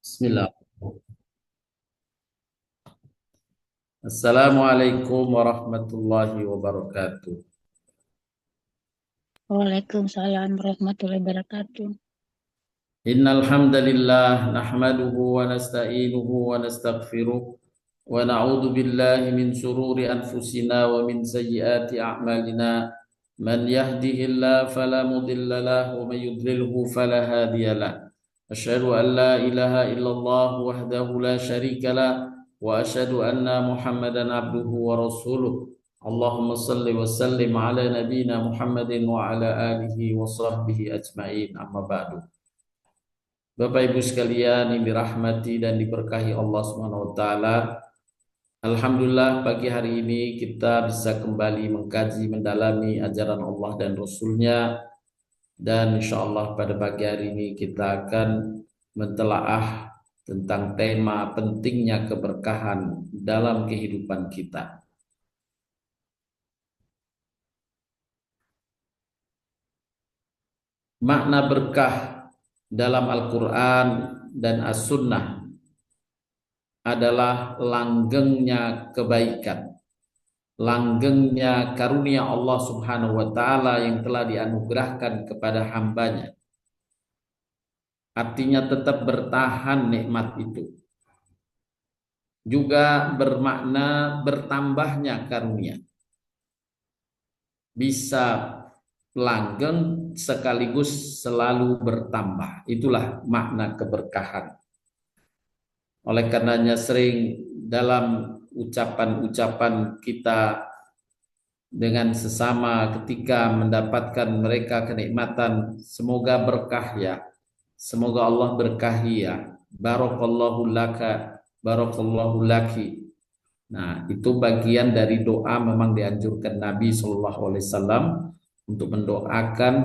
Bismillah. Assalamualaikum warahmatullahi wabarakatuh. Waalaikumsalam warahmatullahi wabarakatuh. Innal hamdalillah nahmaduhu wa nasta'inuhu wa nastaghfiruh wa na'udzu billahi min shururi anfusina wa min sayyiati a'malina. Man yahdihillahu fala mudilla lahu wa man yudlilhu fala hadiya lahu. Asyhadu an la ilaha illallah wahdahu la syarika lah wa asyhadu anna Muhammadan abduhu wa rasuluh. Allahumma salli wa sallim ala nabiyyina Muhammadin wa ala alihi wa sahbihi ajma'in. Amma ba'du. Bapak Ibu sekalian yang dirahmati dan diberkahi Allah Subhanahu wa taala. Alhamdulillah pagi hari ini kita bisa kembali mengkaji mendalami ajaran Allah dan Rasulnya, dan insya Allah pada pagi hari ini kita akan mentelaah tentang tema pentingnya keberkahan dalam kehidupan kita. Makna berkah dalam Al-Quran dan As-Sunnah adalah langgengnya kebaikan, langgengnya karunia Allah Subhanahu wa taala yang telah dianugerahkan kepada hambanya. Artinya tetap bertahan nikmat itu. Juga bermakna bertambahnya karunia. Bisa langgeng sekaligus selalu bertambah. Itulah makna keberkahan. Oleh karenanya sering dalam ucapan-ucapan kita dengan sesama ketika mendapatkan mereka kenikmatan, semoga berkah ya, semoga Allah berkahi ya, barakallahu laka, barakallahu laki. Nah, itu bagian dari doa, memang dianjurkan Nabi Shallallahu Alaihi Wasallam untuk mendoakan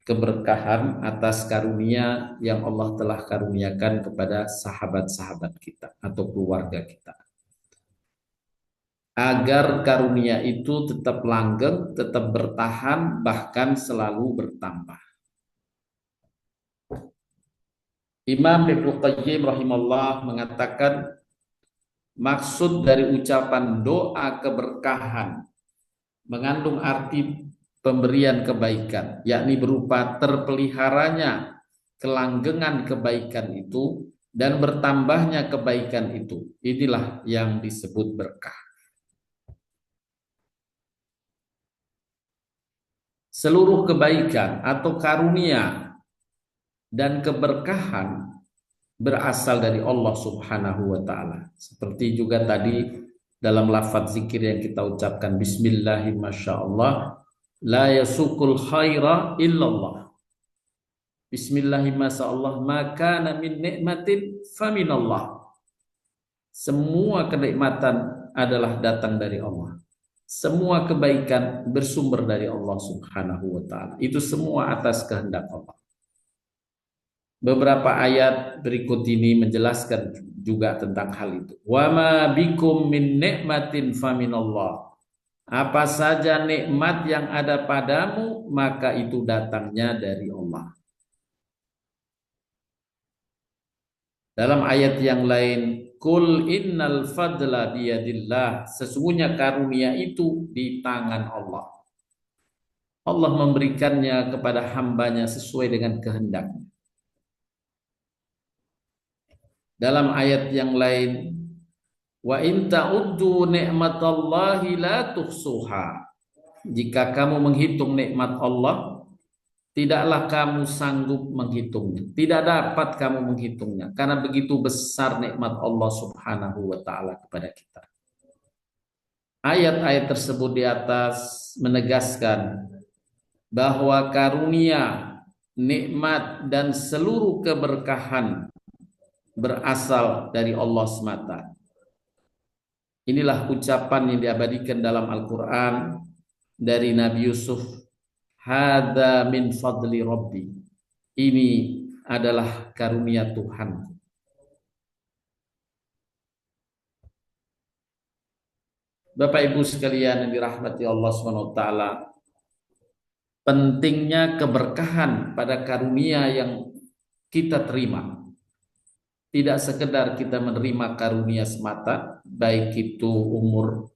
keberkahan atas karunia yang Allah telah karuniakan kepada sahabat-sahabat kita atau keluarga kita, agar karunia itu tetap langgeng, tetap bertahan, bahkan selalu bertambah. Imam Ibnu Qayyim rahimahullah mengatakan maksud dari ucapan doa keberkahan mengandung arti pemberian kebaikan, yakni berupa terpeliharanya kelanggengan kebaikan itu dan bertambahnya kebaikan itu. Inilah yang disebut berkah. Seluruh kebaikan atau karunia dan keberkahan berasal dari Allah Subhanahu wa taala. Seperti juga tadi dalam lafaz zikir yang kita ucapkan, bismillahirrahmanirrahim, masyaallah, la yasukul khaira illallah. Bismillahirrahmanirrahim, maka min nikmatin faminallah. Semua kenikmatan adalah datang dari Allah. Semua kebaikan bersumber dari Allah Subhanahu wa taala. Itu semua atas kehendak Allah. Beberapa ayat berikut ini menjelaskan juga tentang hal itu. Wa ma bikum min nikmatin faminallah. Apa saja nikmat yang ada padamu, maka itu datangnya dari Allah. Dalam ayat yang lain, kul innal fadla biyadillah. Sesungguhnya karunia itu di tangan Allah. Allah memberikannya kepada hambanya sesuai dengan kehendaknya. Dalam ayat yang lain, wa in ta'uddu ni'matallahi la tuhsuha. Jika kamu menghitung nikmat Allah, tidaklah kamu sanggup menghitungnya. Tidak dapat kamu menghitungnya karena begitu besar nikmat Allah Subhanahu wa taala kepada kita. Ayat-ayat tersebut di atas menegaskan bahwa karunia, nikmat dan seluruh keberkahan berasal dari Allah semata. Inilah ucapan yang diabadikan dalam Al-Quran dari Nabi Yusuf. Hada min fadli Rabbi. Ini adalah karunia Tuhan. Bapak Ibu sekalian yang dirahmati Allah SWT, pentingnya keberkahan pada karunia yang kita terima. tidak sekedar kita menerima karunia semata, baik itu umur,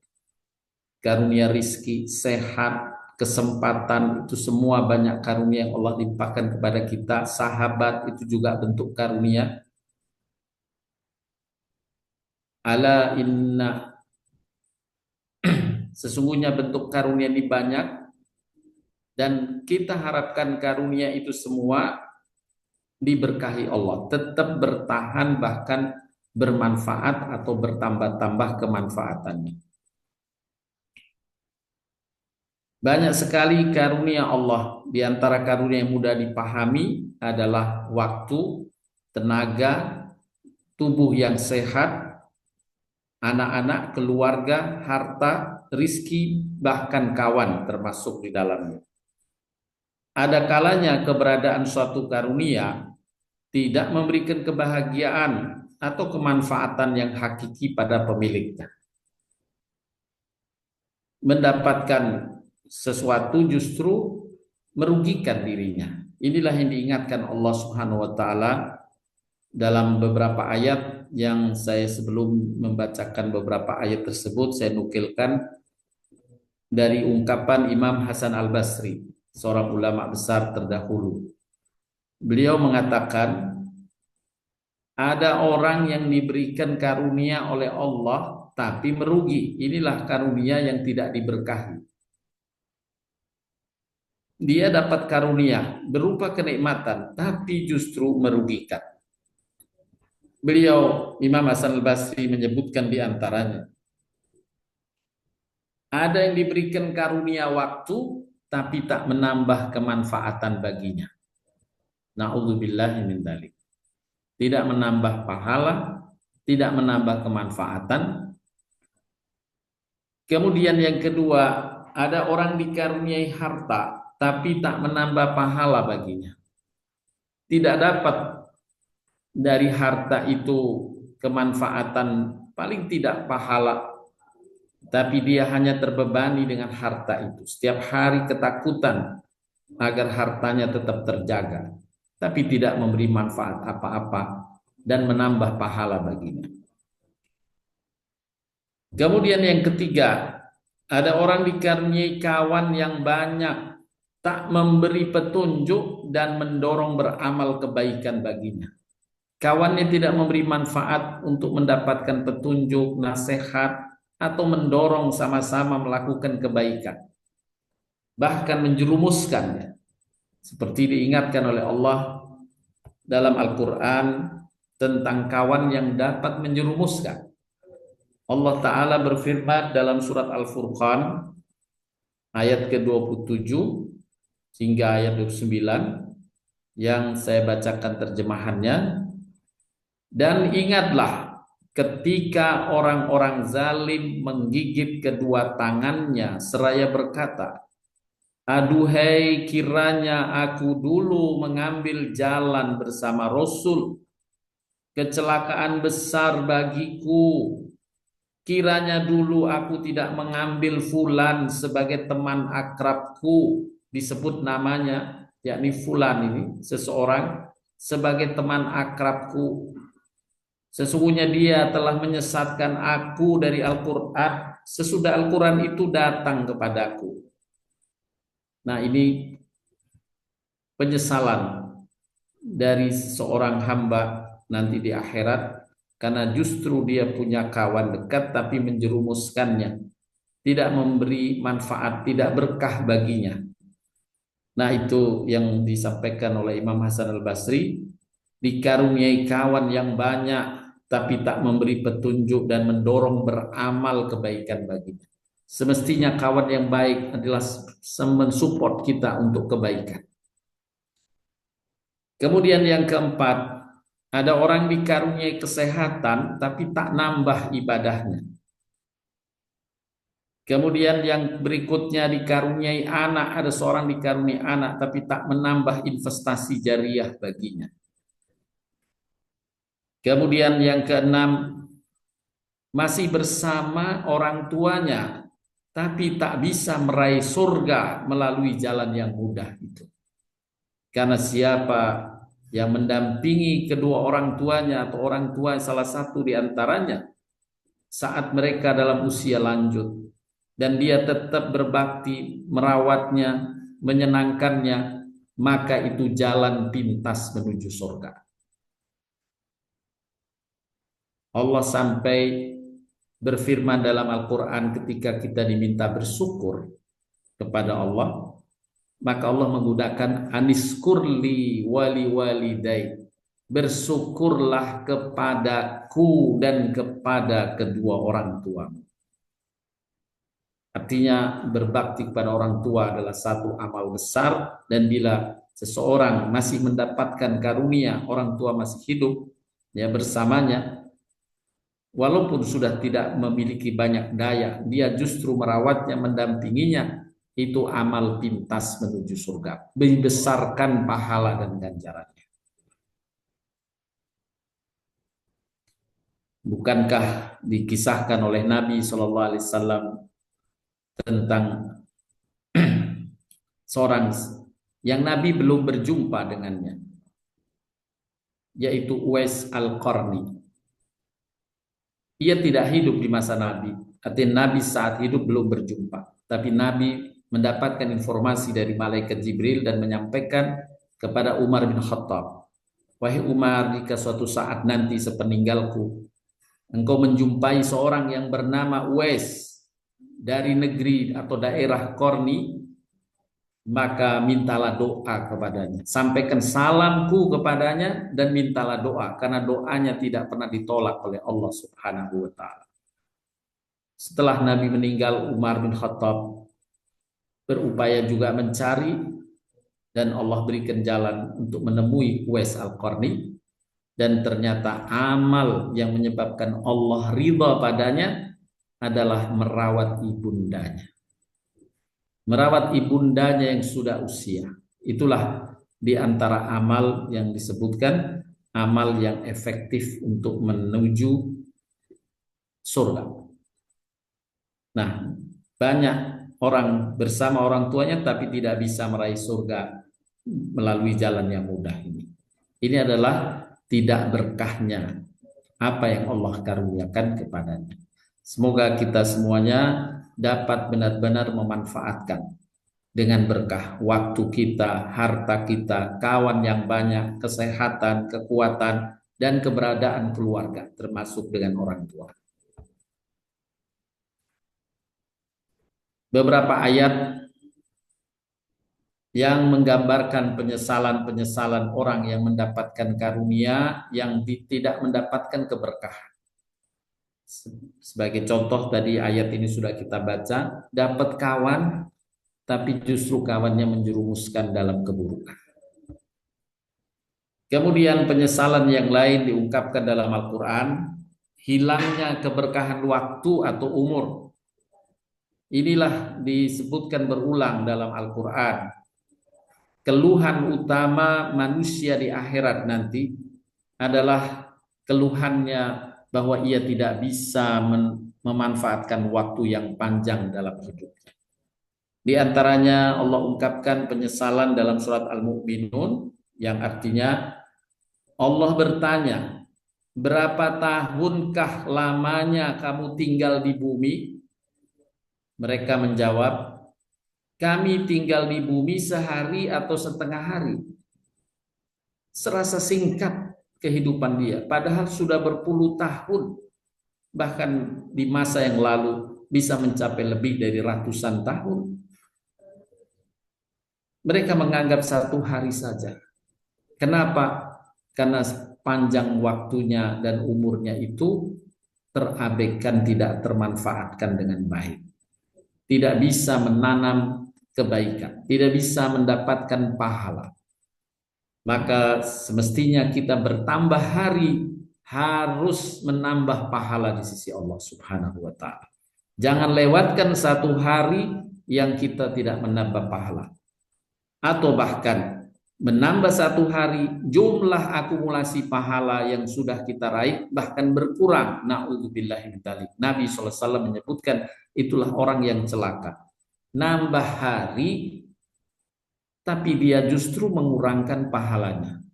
karunia rizki, sehat, kesempatan, itu semua banyak karunia yang Allah limpahkan kepada kita. Sahabat itu juga bentuk karunia. Ala inna, sesungguhnya bentuk karunia ini banyak, dan kita harapkan karunia itu semua diberkahi Allah, tetap bertahan, bahkan bermanfaat atau bertambah-tambah kemanfaatannya. Banyak sekali karunia Allah. Di antara karunia yang mudah dipahami adalah waktu, tenaga, tubuh yang sehat, anak-anak, keluarga, harta, rizki, bahkan kawan termasuk di dalamnya. Ada kalanya keberadaan suatu karunia tidak memberikan kebahagiaan atau kemanfaatan yang hakiki pada pemiliknya. Mendapatkan sesuatu justru merugikan dirinya. Inilah yang diingatkan Allah Subhanahu wa taala dalam beberapa ayat yang saya sebelum membacakan beberapa ayat tersebut saya nukilkan dari ungkapan Imam Hasan Al-Basri, seorang ulama besar terdahulu. Beliau mengatakan, ada orang yang diberikan karunia oleh Allah tapi merugi. Inilah karunia yang tidak diberkahi. Dia dapat karunia berupa kenikmatan tapi justru merugikan. Beliau Imam Hasan Al-Basri menyebutkan di antaranya, ada yang diberikan karunia waktu tapi tak menambah kemanfaatan baginya. Na'udzubillahi min dzalik. Tidak menambah pahala, tidak menambah kemanfaatan. Kemudian yang kedua, ada orang dikaruniai harta tapi tak menambah pahala baginya. Tidak dapat dari harta itu kemanfaatan, paling tidak pahala, tapi dia hanya terbebani dengan harta itu. Setiap hari ketakutan agar hartanya tetap terjaga, tapi tidak memberi manfaat apa-apa dan menambah pahala baginya. Kemudian yang ketiga, ada orang dikaruniai kawan yang banyak, tak memberi petunjuk dan mendorong beramal kebaikan baginya. Kawannya tidak memberi manfaat untuk mendapatkan petunjuk, nasihat, atau mendorong sama-sama melakukan kebaikan. Bahkan menjerumuskannya. Seperti diingatkan oleh Allah dalam Al-Quran tentang kawan yang dapat menjerumuskan. Allah Ta'ala berfirman dalam surat Al-Furqan ayat ke-27 hingga ayat 29 yang saya bacakan terjemahannya. Dan ingatlah ketika orang-orang zalim menggigit kedua tangannya seraya berkata, aduhai kiranya aku dulu mengambil jalan bersama Rasul, kecelakaan besar bagiku. Kiranya dulu aku tidak mengambil fulan sebagai teman akrabku, disebut namanya, yakni fulan ini, seseorang sebagai teman akrabku. Sesungguhnya dia telah menyesatkan aku dari Al-Quran sesudah Al-Quran itu datang kepadaku. Nah, ini penyesalan dari seorang hamba nanti di akhirat, karena justru dia punya kawan dekat tapi menjerumuskannya, tidak memberi manfaat, tidak berkah baginya. Nah, itu yang disampaikan oleh Imam Hasan Al-Basri, dikaruniai kawan yang banyak tapi tak memberi petunjuk dan mendorong beramal kebaikan baginya. Semestinya kawan yang baik adalah mensupport kita untuk kebaikan. Kemudian yang keempat, ada orang dikaruniai kesehatan tapi tak nambah ibadahnya. Kemudian yang berikutnya dikaruniai anak, ada seorang dikaruniai anak tapi tak menambah investasi jariah baginya. Kemudian yang keenam, masih bersama orang tuanya tapi tak bisa meraih surga melalui jalan yang mudah itu. Karena siapa yang mendampingi kedua orang tuanya atau orang tua salah satu di antaranya saat mereka dalam usia lanjut, dan dia tetap berbakti, merawatnya, menyenangkannya, maka itu jalan pintas menuju surga. Allah sampai berfirman dalam Al-Quran ketika kita diminta bersyukur kepada Allah, maka Allah menggunakan aniskurli wali walidai, bersyukurlah kepadaku dan kepada kedua orang tuamu. Artinya berbakti kepada orang tua adalah satu amal besar, dan bila seseorang masih mendapatkan karunia orang tua masih hidup ya bersamanya, walaupun sudah tidak memiliki banyak daya, dia justru merawatnya, mendampinginya, itu amal pintas menuju surga, membesarkan pahala dan ganjarannya. Bukankah dikisahkan oleh Nabi SAW tentang seorang yang Nabi belum berjumpa dengannya, yaitu Uwais Al-Qarni. Ia tidak hidup di masa Nabi, artinya Nabi saat hidup belum berjumpa, tapi Nabi mendapatkan informasi dari malaikat Jibril dan menyampaikan kepada Umar bin Khattab, wahai Umar, jika suatu saat nanti sepeninggalku engkau menjumpai seorang yang bernama Uwais dari negeri atau daerah Qarni, maka mintalah doa kepadanya, sampaikan salamku kepadanya dan mintalah doa, karena doanya tidak pernah ditolak oleh Allah Subhanahu wa ta'ala. Setelah Nabi meninggal, Umar bin Khattab berupaya juga mencari, dan Allah berikan jalan untuk menemui Uwais Al-Qarni, dan ternyata amal yang menyebabkan Allah ridha padanya adalah merawat ibundanya. Merawat ibundanya yang sudah usia. Itulah di antara amal yang disebutkan amal yang efektif untuk menuju surga. Nah, banyak orang bersama orang tuanya tapi tidak bisa meraih surga melalui jalan yang mudah ini. Ini adalah tidak berkahnya apa yang Allah karuniakan kepadanya. Semoga kita semuanya dapat benar-benar memanfaatkan dengan berkah waktu kita, harta kita, kawan yang banyak, kesehatan, kekuatan, dan keberadaan keluarga, termasuk dengan orang tua. Beberapa ayat yang menggambarkan penyesalan-penyesalan orang yang mendapatkan karunia yang tidak mendapatkan keberkahan. Sebagai contoh tadi ayat ini sudah kita baca, dapat kawan tapi justru kawannya menjerumuskan dalam keburukan. Kemudian penyesalan yang lain diungkapkan dalam Al-Quran, hilangnya keberkahan waktu atau umur. Inilah disebutkan berulang dalam Al-Quran. Keluhan utama manusia di akhirat nanti adalah keluhannya bahwa ia tidak bisa memanfaatkan waktu yang panjang dalam hidupnya. Di antaranya Allah ungkapkan penyesalan dalam surat Al-Mu'minun, yang artinya Allah bertanya, berapa tahunkah lamanya kamu tinggal di bumi? Mereka menjawab, kami tinggal di bumi sehari atau setengah hari. Serasa singkat kehidupan dia, padahal sudah berpuluh tahun, bahkan di masa yang lalu bisa mencapai lebih dari ratusan tahun. Mereka menganggap satu hari saja. Kenapa? Karena panjang waktunya dan umurnya itu terabaikan, tidak termanfaatkan dengan baik. Tidak bisa menanam kebaikan, tidak bisa mendapatkan pahala. Maka semestinya kita bertambah hari harus menambah pahala di sisi Allah Subhanahu wa ta'ala. Jangan lewatkan satu hari yang kita tidak menambah pahala. Atau bahkan menambah satu hari, jumlah akumulasi pahala yang sudah kita raih bahkan berkurang. Na'udzubillahi min dzalik. Nabi SAW menyebutkan itulah orang yang celaka. Nambah hari tapi dia justru mengurangkan pahalanya.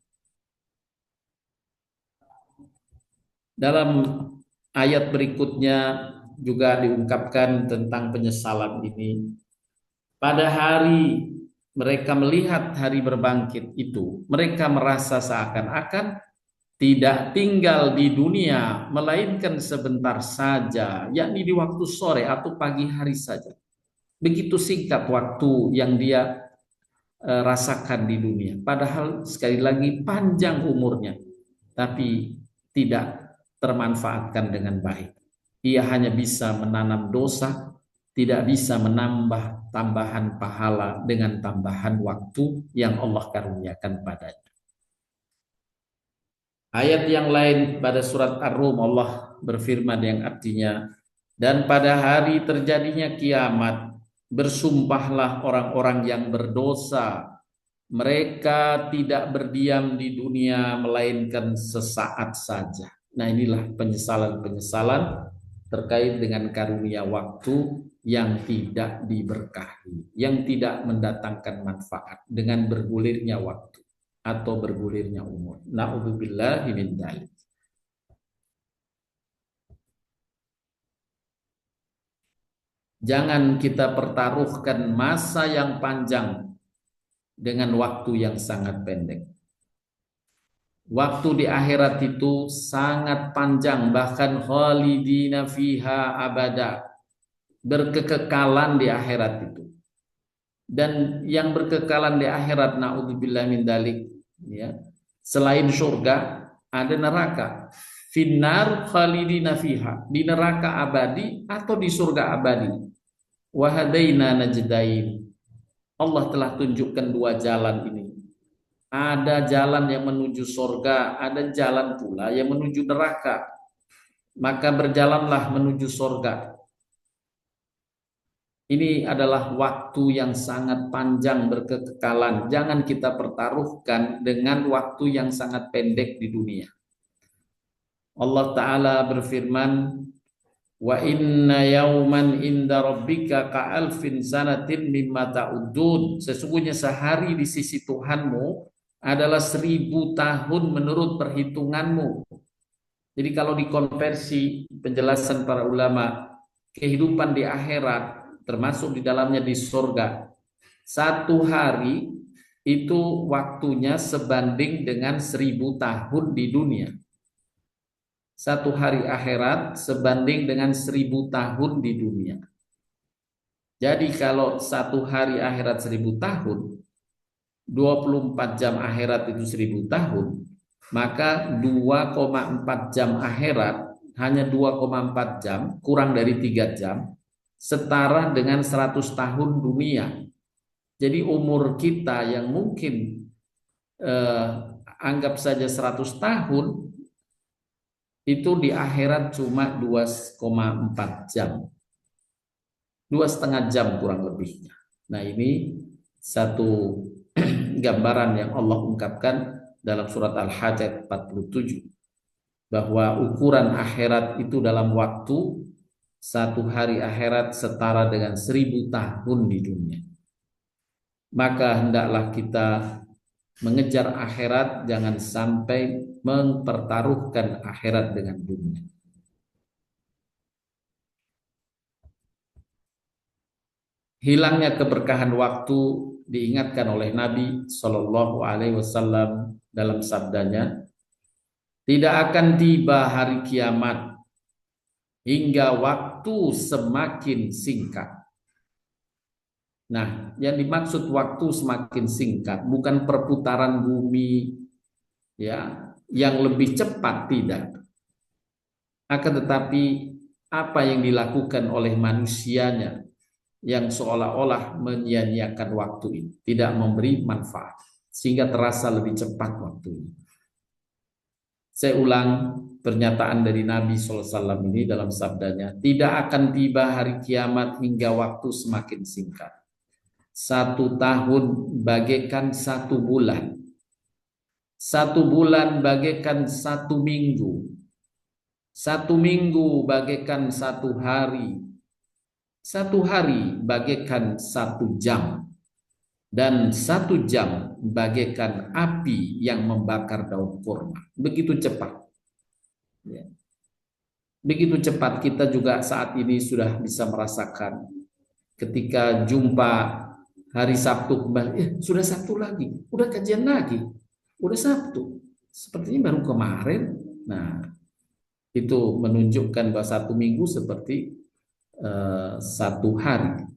Dalam ayat berikutnya juga diungkapkan tentang penyesalan ini. Pada hari mereka melihat hari berbangkit itu, mereka merasa seakan-akan tidak tinggal di dunia, melainkan sebentar saja, yakni di waktu sore atau pagi hari saja. Begitu singkat waktu yang dia rasakan di dunia. Padahal sekali lagi panjang umurnya, tapi tidak termanfaatkan dengan baik. Ia hanya bisa menanam dosa, tidak bisa menambah tambahan pahala dengan tambahan waktu yang Allah karuniakan padanya. Ayat yang lain pada surat Ar-Rum Allah berfirman yang artinya, dan pada hari terjadinya kiamat, bersumpahlah orang-orang yang berdosa, mereka tidak berdiam di dunia melainkan sesaat saja. Nah, inilah penyesalan-penyesalan terkait dengan karunia waktu yang tidak diberkahi, yang tidak mendatangkan manfaat dengan bergulirnya waktu atau bergulirnya umur. Na'udzubillahi min dzalik. Jangan kita pertaruhkan masa yang panjang dengan waktu yang sangat pendek. Waktu di akhirat itu sangat panjang, bahkan khalidina fiha abada, berkekekalan di akhirat itu. Dan yang berkekalan di akhirat, naudzubillah min dalik, ya, selain surga ada neraka. Finnar khalidina fiha, di neraka abadi atau di surga abadi. Wahadaina najdain, Allah telah tunjukkan dua jalan ini. Ada jalan yang menuju surga, ada jalan pula yang menuju neraka. Maka berjalanlah menuju surga. Ini adalah waktu yang sangat panjang berkekekalan. Jangan kita pertaruhkan dengan waktu yang sangat pendek di dunia. Allah Ta'ala berfirman, wa inna yauman inda rabbika ka'alfin sanatin mimma ta'udun. Sesungguhnya sehari di sisi Tuhanmu adalah 1000 tahun menurut perhitunganmu. Jadi kalau dikonversi penjelasan para ulama, kehidupan di akhirat termasuk di dalamnya di surga, 1 hari itu waktunya sebanding dengan 1000 tahun di dunia. 1 hari akhirat sebanding dengan 1000 tahun di dunia. Jadi kalau 1 hari akhirat 1000 tahun, 24 jam akhirat itu 1000 tahun, maka 2,4 jam akhirat, hanya 2,4 jam, kurang dari 3 jam, setara dengan 100 tahun dunia. Jadi umur kita yang mungkin anggap saja 100 tahun, itu di akhirat cuma 2,4 jam. 2,5 jam kurang lebihnya. Nah, ini satu gambaran yang Allah ungkapkan dalam surat Al-Hajj 47, bahwa ukuran akhirat itu dalam waktu 1 hari akhirat setara dengan 1000 tahun di dunia. Maka hendaklah kita mengejar akhirat, jangan sampai mempertaruhkan akhirat dengan dunia. Hilangnya keberkahan waktu diingatkan oleh Nabi Shallallahu Alaihi Wasallam dalam sabdanya, tidak akan tiba hari kiamat hingga waktu semakin singkat. Nah, yang dimaksud waktu semakin singkat bukan perputaran bumi ya yang lebih cepat, tidak. Akan tetapi apa yang dilakukan oleh manusianya yang seolah-olah menyia-nyiakan waktu ini, tidak memberi manfaat, sehingga terasa lebih cepat waktunya. Saya ulang pernyataan dari Nabi SAW ini dalam sabdanya, tidak akan tiba hari kiamat hingga waktu semakin singkat. 1 tahun bagaikan 1 bulan. 1 bulan bagaikan 1 minggu. 1 minggu bagaikan 1 hari. 1 hari bagaikan 1 jam, dan 1 jam bagaikan api yang membakar daun kurma. Begitu cepat. Ya. Begitu cepat kita juga saat ini sudah bisa merasakan ketika jumpa hari Sabtu kembali, sudah Sabtu lagi, udah kajian lagi, udah Sabtu. Sepertinya baru kemarin. Nah, itu menunjukkan bahwa satu minggu seperti satu hari.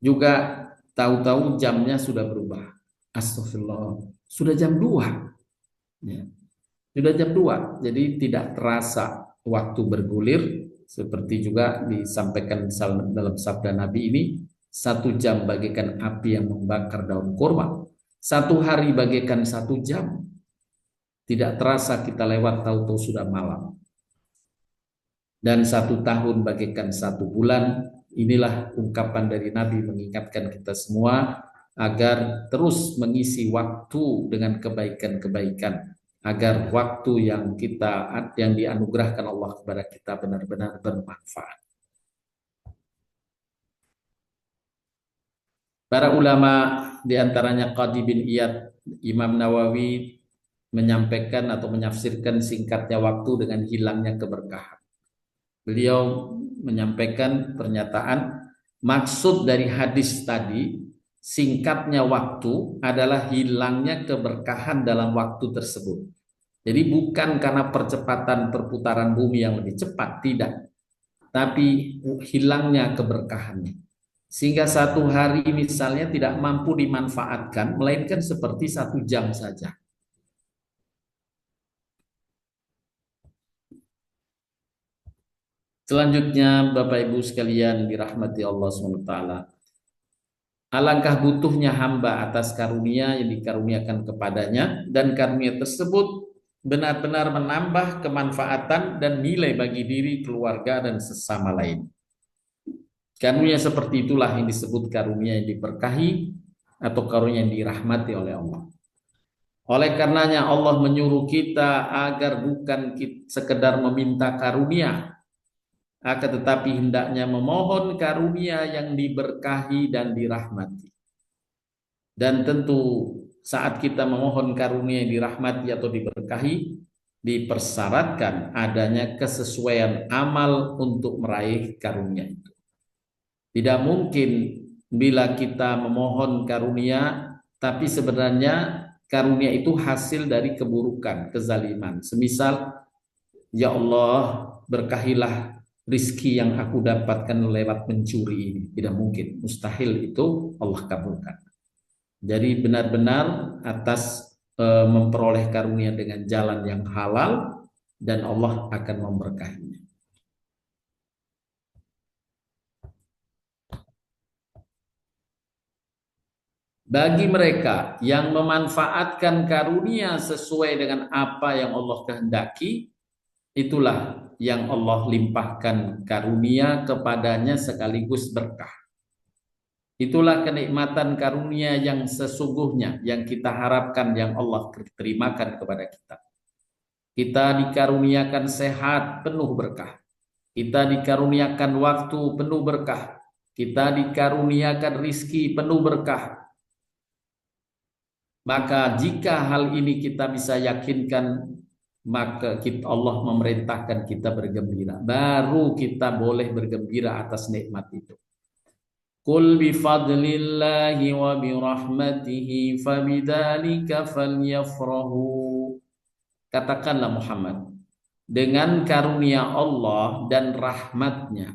Juga tahu-tahu jamnya sudah berubah. Astagfirullah, sudah jam 2. Ya. Sudah jam 2, jadi tidak terasa waktu bergulir, seperti juga disampaikan dalam sabda Nabi ini, 1 jam bagaikan api yang membakar daun kurma, 1 hari bagaikan 1 jam, tidak terasa kita lewat tahu-tahu sudah malam, dan 1 tahun bagaikan 1 bulan. Inilah ungkapan dari Nabi mengingatkan kita semua agar terus mengisi waktu dengan kebaikan-kebaikan, agar waktu yang dianugerahkan Allah kepada kita benar-benar bermanfaat. Para ulama diantaranya Qadi bin Iyad, Imam Nawawi menyampaikan atau menafsirkan singkatnya waktu dengan hilangnya keberkahan. Beliau menyampaikan pernyataan, maksud dari hadis tadi, singkatnya waktu adalah hilangnya keberkahan dalam waktu tersebut. Jadi bukan karena percepatan perputaran bumi yang lebih cepat, tidak. Tapi hilangnya keberkahannya. Sehingga 1 hari misalnya tidak mampu dimanfaatkan, melainkan seperti 1 jam saja. Selanjutnya, Bapak Ibu sekalian dirahmati Allah SWT. Alangkah butuhnya hamba atas karunia yang dikaruniakan kepadanya, dan karunia tersebut benar-benar menambah kemanfaatan dan nilai bagi diri, keluarga, dan sesama lain. Karunia seperti itulah yang disebut karunia yang diberkahi atau karunia yang dirahmati oleh Allah. Oleh karenanya Allah menyuruh kita agar bukan sekedar meminta karunia, akan tetapi hendaknya memohon karunia yang diberkahi dan dirahmati. Dan tentu saat kita memohon karunia yang dirahmati atau diberkahi, dipersyaratkan adanya kesesuaian amal untuk meraih karunia itu. Tidak mungkin bila kita memohon karunia, tapi sebenarnya karunia itu hasil dari keburukan, kezaliman. Semisal, ya Allah, berkahilah rizki yang aku dapatkan lewat mencuri ini. Tidak mungkin, mustahil itu Allah kabulkan. Jadi benar-benar atas memperoleh karunia dengan jalan yang halal, dan Allah akan memberkahinya. Bagi mereka yang memanfaatkan karunia sesuai dengan apa yang Allah kehendaki, itulah yang Allah limpahkan karunia kepadanya sekaligus berkah. Itulah kenikmatan karunia yang sesungguhnya yang kita harapkan, yang Allah terimakan kepada kita. Kita dikaruniakan sehat penuh berkah. Kita dikaruniakan waktu penuh berkah. Kita dikaruniakan rizki penuh berkah. Maka jika hal ini kita bisa yakinkan, maka Allah memerintahkan kita bergembira. Baru kita boleh bergembira atas nikmat itu. Qul bifadlillahi wa birahmatihi fabidzalika falyafrahu. Katakanlah Muhammad, dengan karunia Allah dan rahmatnya,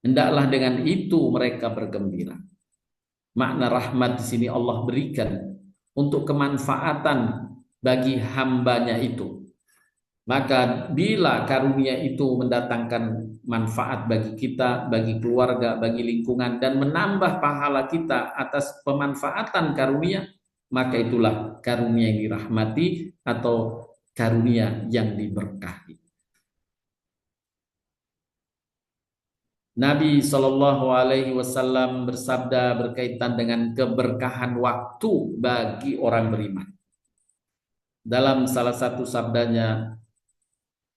hendaklah dengan itu mereka bergembira. Makna rahmat di sini Allah berikan untuk kemanfaatan bagi hambanya itu. Maka bila karunia itu mendatangkan manfaat bagi kita, bagi keluarga, bagi lingkungan, dan menambah pahala kita atas pemanfaatan karunia, maka itulah karunia yang dirahmati atau karunia yang diberkahi. Nabi Shallallahu Alaihi Wasallam bersabda berkaitan dengan keberkahan waktu bagi orang beriman. Dalam salah satu sabdanya,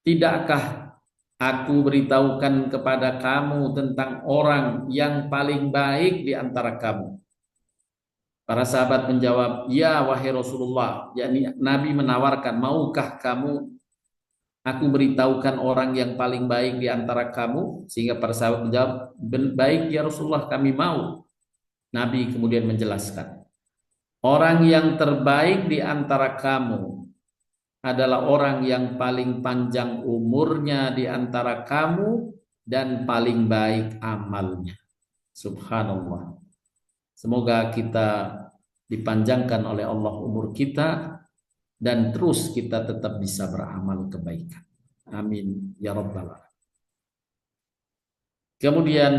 tidakkah aku beritahukan kepada kamu tentang orang yang paling baik di antara kamu? Para sahabat menjawab, ya wahai Rasulullah. Yakni Nabi menawarkan, maukah kamu Aku beritahukan orang yang paling baik di antara kamu, sehingga para sahabat menjawab, baik ya Rasulullah, kami mau. Nabi kemudian menjelaskan, orang yang terbaik di antara kamu adalah orang yang paling panjang umurnya di antara kamu dan paling baik amalnya. Subhanallah. Semoga kita dipanjangkan oleh Allah umur kita dan terus kita tetap bisa beramal kebaikan. Amin ya rabbal alamin. Kemudian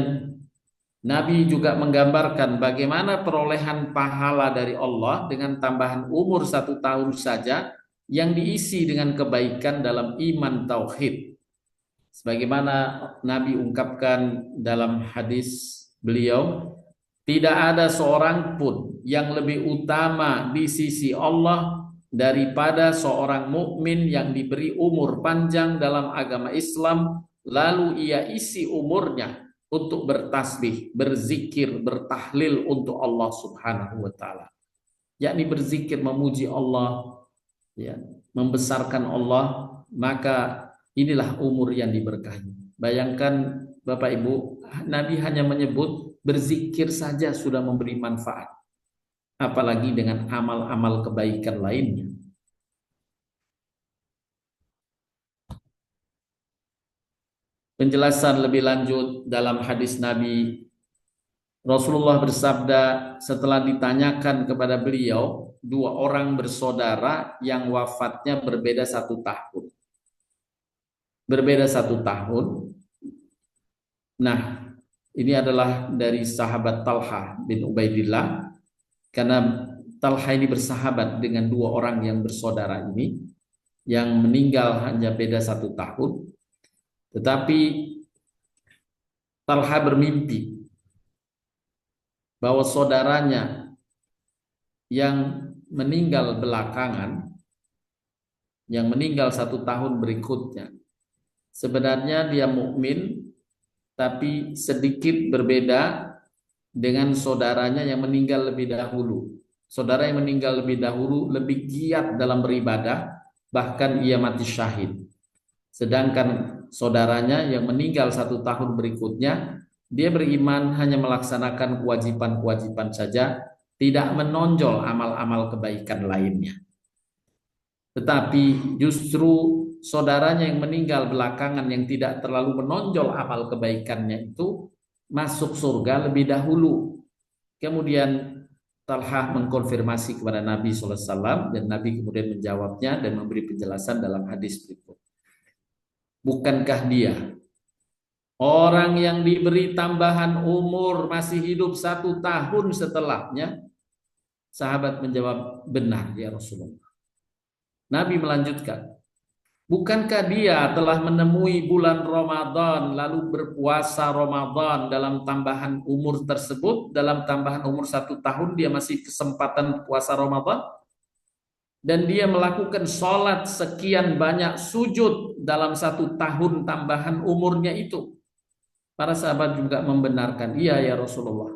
Nabi juga menggambarkan bagaimana perolehan pahala dari Allah dengan tambahan umur 1 tahun saja yang diisi dengan kebaikan dalam iman tauhid. Sebagaimana Nabi ungkapkan dalam hadis beliau, tidak ada seorang pun yang lebih utama di sisi Allah daripada seorang mukmin yang diberi umur panjang dalam agama Islam, lalu ia isi umurnya untuk bertasbih, berzikir, bertahlil untuk Allah Subhanahu wa taala. Yakni berzikir, memuji Allah, ya, membesarkan Allah, maka inilah umur yang diberkahi. Bayangkan Bapak Ibu, Nabi hanya menyebut berzikir saja sudah memberi manfaat. Apalagi dengan amal-amal kebaikan lainnya. Penjelasan lebih lanjut dalam hadis Nabi, Rasulullah bersabda setelah ditanyakan kepada beliau, 2 orang bersaudara yang wafatnya berbeda 1 tahun. Berbeda 1 tahun. Nah, ini adalah dari sahabat Talha bin Ubaidillah, karena Talha ini bersahabat dengan 2 orang yang bersaudara ini, yang meninggal hanya beda 1 tahun. Tetapi Talha bermimpi bahwa saudaranya yang meninggal belakangan, yang meninggal 1 tahun berikutnya, sebenarnya dia mukmin, tapi sedikit berbeda dengan saudaranya yang meninggal lebih dahulu. Saudara yang meninggal lebih dahulu lebih giat dalam beribadah, bahkan ia mati syahid. Sedangkan saudaranya yang meninggal 1 tahun berikutnya, dia beriman hanya melaksanakan kewajiban-kewajiban saja, tidak menonjol amal-amal kebaikan lainnya. Tetapi justru saudaranya yang meninggal belakangan yang tidak terlalu menonjol amal kebaikannya itu masuk surga lebih dahulu. Kemudian Talha mengkonfirmasi kepada Nabi SAW dan Nabi kemudian menjawabnya dan memberi penjelasan dalam hadis berikut. Bukankah dia orang yang diberi tambahan umur masih hidup 1 tahun setelahnya? Sahabat menjawab, benar ya Rasulullah. Nabi melanjutkan, bukankah dia telah menemui bulan Ramadan lalu berpuasa Ramadan dalam tambahan umur tersebut? Dalam tambahan umur 1 tahun dia masih kesempatan puasa Ramadan? Dan dia melakukan sholat sekian banyak sujud dalam 1 tahun tambahan umurnya itu. Para sahabat juga membenarkan, iya ya Rasulullah.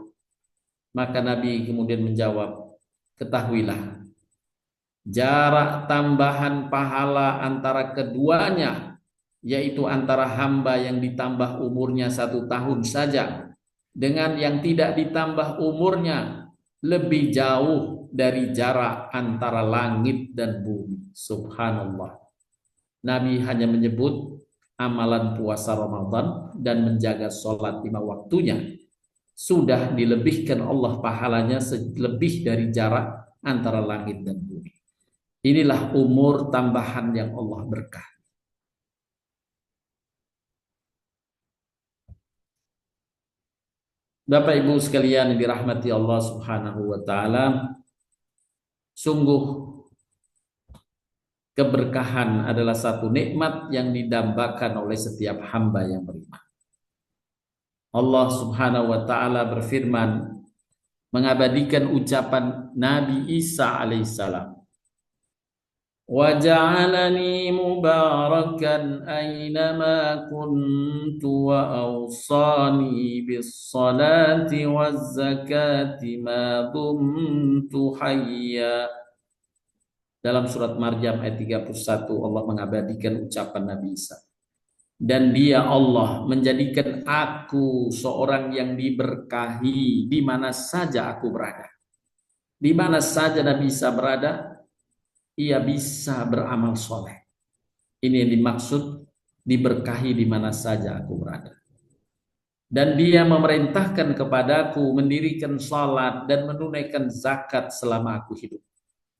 Maka Nabi kemudian menjawab, ketahuilah, jarak tambahan pahala antara keduanya, yaitu antara hamba yang ditambah umurnya 1 tahun saja dengan yang tidak ditambah umurnya, lebih jauh dari jarak antara langit dan bumi. Subhanallah. Nabi hanya menyebut amalan puasa Ramadan dan menjaga sholat 5 waktunya, sudah dilebihkan Allah pahalanya lebih dari jarak antara langit dan bumi. Inilah umur tambahan yang Allah berkah. Bapak Ibu sekalian yang dirahmati Allah Subhanahu wa taala, sungguh keberkahan adalah satu nikmat yang didambakan oleh setiap hamba yang beriman. Allah Subhanahu wa taala berfirman mengabadikan ucapan Nabi Isa alaihissalam, وَجَعَلَنِي مُبَارَكًا أَيْنَمَا كُنْتُ وَأَوْصَانِي بِالصَّلَاةِ وَالزَّكَاةِ مَا دُمْتُ حَيًّا. Dalam surat Maryam ayat 31 Allah mengabadikan ucapan Nabi Isa. Dan dia Allah menjadikan aku seorang yang diberkahi di mana saja aku berada. Di mana saja Nabi Isa berada, ia bisa beramal soleh. Ini yang dimaksud diberkahi di mana saja aku berada. Dan dia memerintahkan kepadaku mendirikan salat dan menunaikan zakat selama aku hidup.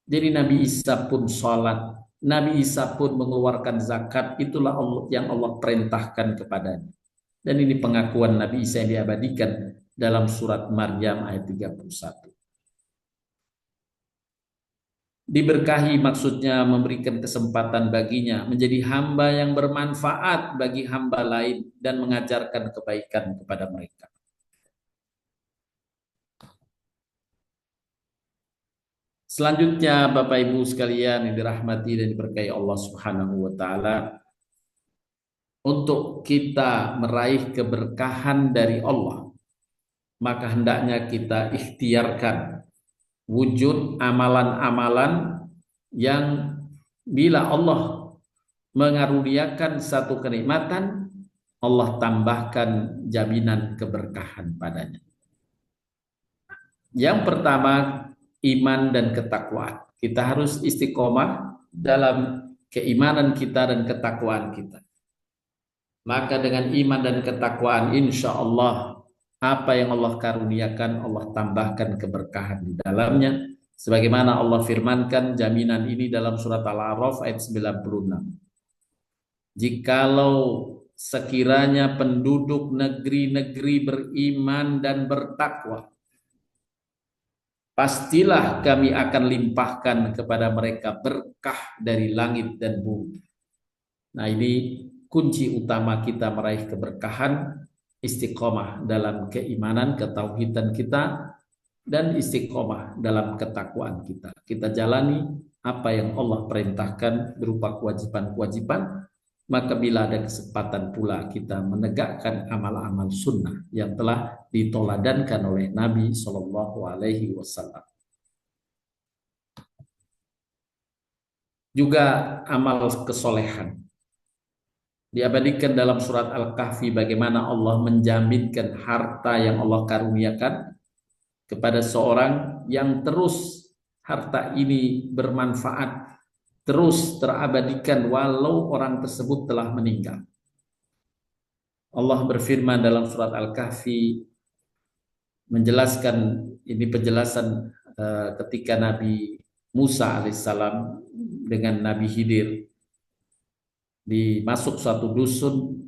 Jadi Nabi Isa pun sholat, Nabi Isa pun mengeluarkan zakat, itulah yang Allah perintahkan kepadanya. Dan ini pengakuan Nabi Isa yang diabadikan dalam surat Maryam ayat 31. Diberkahi maksudnya memberikan kesempatan baginya menjadi hamba yang bermanfaat bagi hamba lain dan mengajarkan kebaikan kepada mereka. Selanjutnya Bapak Ibu sekalian yang dirahmati dan diberkahi Allah Subhanahu wa taala, untuk kita meraih keberkahan dari Allah, maka hendaknya kita ikhtiarkan wujud amalan-amalan yang bila Allah mengaruniakan satu kenikmatan, Allah tambahkan jaminan keberkahan padanya. Yang pertama, iman dan ketakwaan. Kita harus istiqomah dalam keimanan kita dan ketakwaan kita. Maka dengan iman dan ketakwaan, insya Allah apa yang Allah karuniakan, Allah tambahkan keberkahan di dalamnya. Sebagaimana Allah firmankan jaminan ini dalam surat Al-A'raf ayat 96. Jikalau sekiranya penduduk negeri-negeri beriman dan bertakwa, pastilah kami akan limpahkan kepada mereka berkah dari langit dan bumi. Nah, ini kunci utama kita meraih keberkahan, istiqomah dalam keimanan, ketauhidan kita, dan istiqomah dalam ketakwaan kita. Kita jalani apa yang Allah perintahkan berupa kewajiban-kewajiban, maka bila ada kesempatan pula kita menegakkan amal-amal sunnah yang telah ditoladankan oleh Nabi Shallallahu Alaihi Wasallam. Juga amal kesolehan diabadikan dalam surat Al-Kahfi, bagaimana Allah menjaminkan harta yang Allah karuniakan kepada seorang yang terus harta ini bermanfaat, terus terabadikan walau orang tersebut telah meninggal. Allah berfirman dalam surat Al-Kahfi menjelaskan, ini penjelasan ketika Nabi Musa alaihissalam dengan Nabi Khidir dimasuk suatu dusun,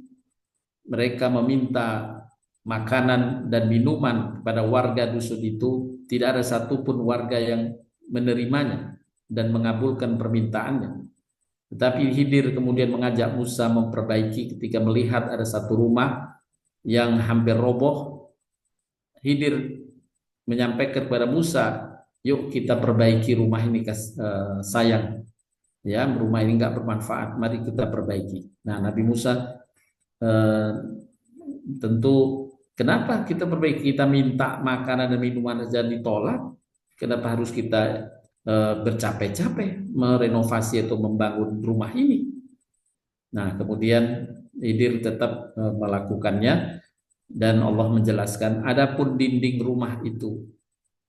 mereka meminta makanan dan minuman kepada warga dusun itu, tidak ada satupun warga yang menerimanya dan mengabulkan permintaannya. Tetapi Khidir kemudian mengajak Musa memperbaiki. Ketika melihat ada satu rumah yang hampir roboh, Khidir menyampaikan kepada Musa, yuk kita perbaiki rumah ini, sayang. Ya, rumah ini nggak bermanfaat, mari kita perbaiki. Nah, Nabi Musa tentu, kenapa kita perbaiki? Kita minta makanan dan minuman saja ditolak, kenapa harus kita bercapek-capek merenovasi atau membangun rumah ini? Nah, kemudian Khidir tetap melakukannya, dan Allah menjelaskan, adapun dinding rumah itu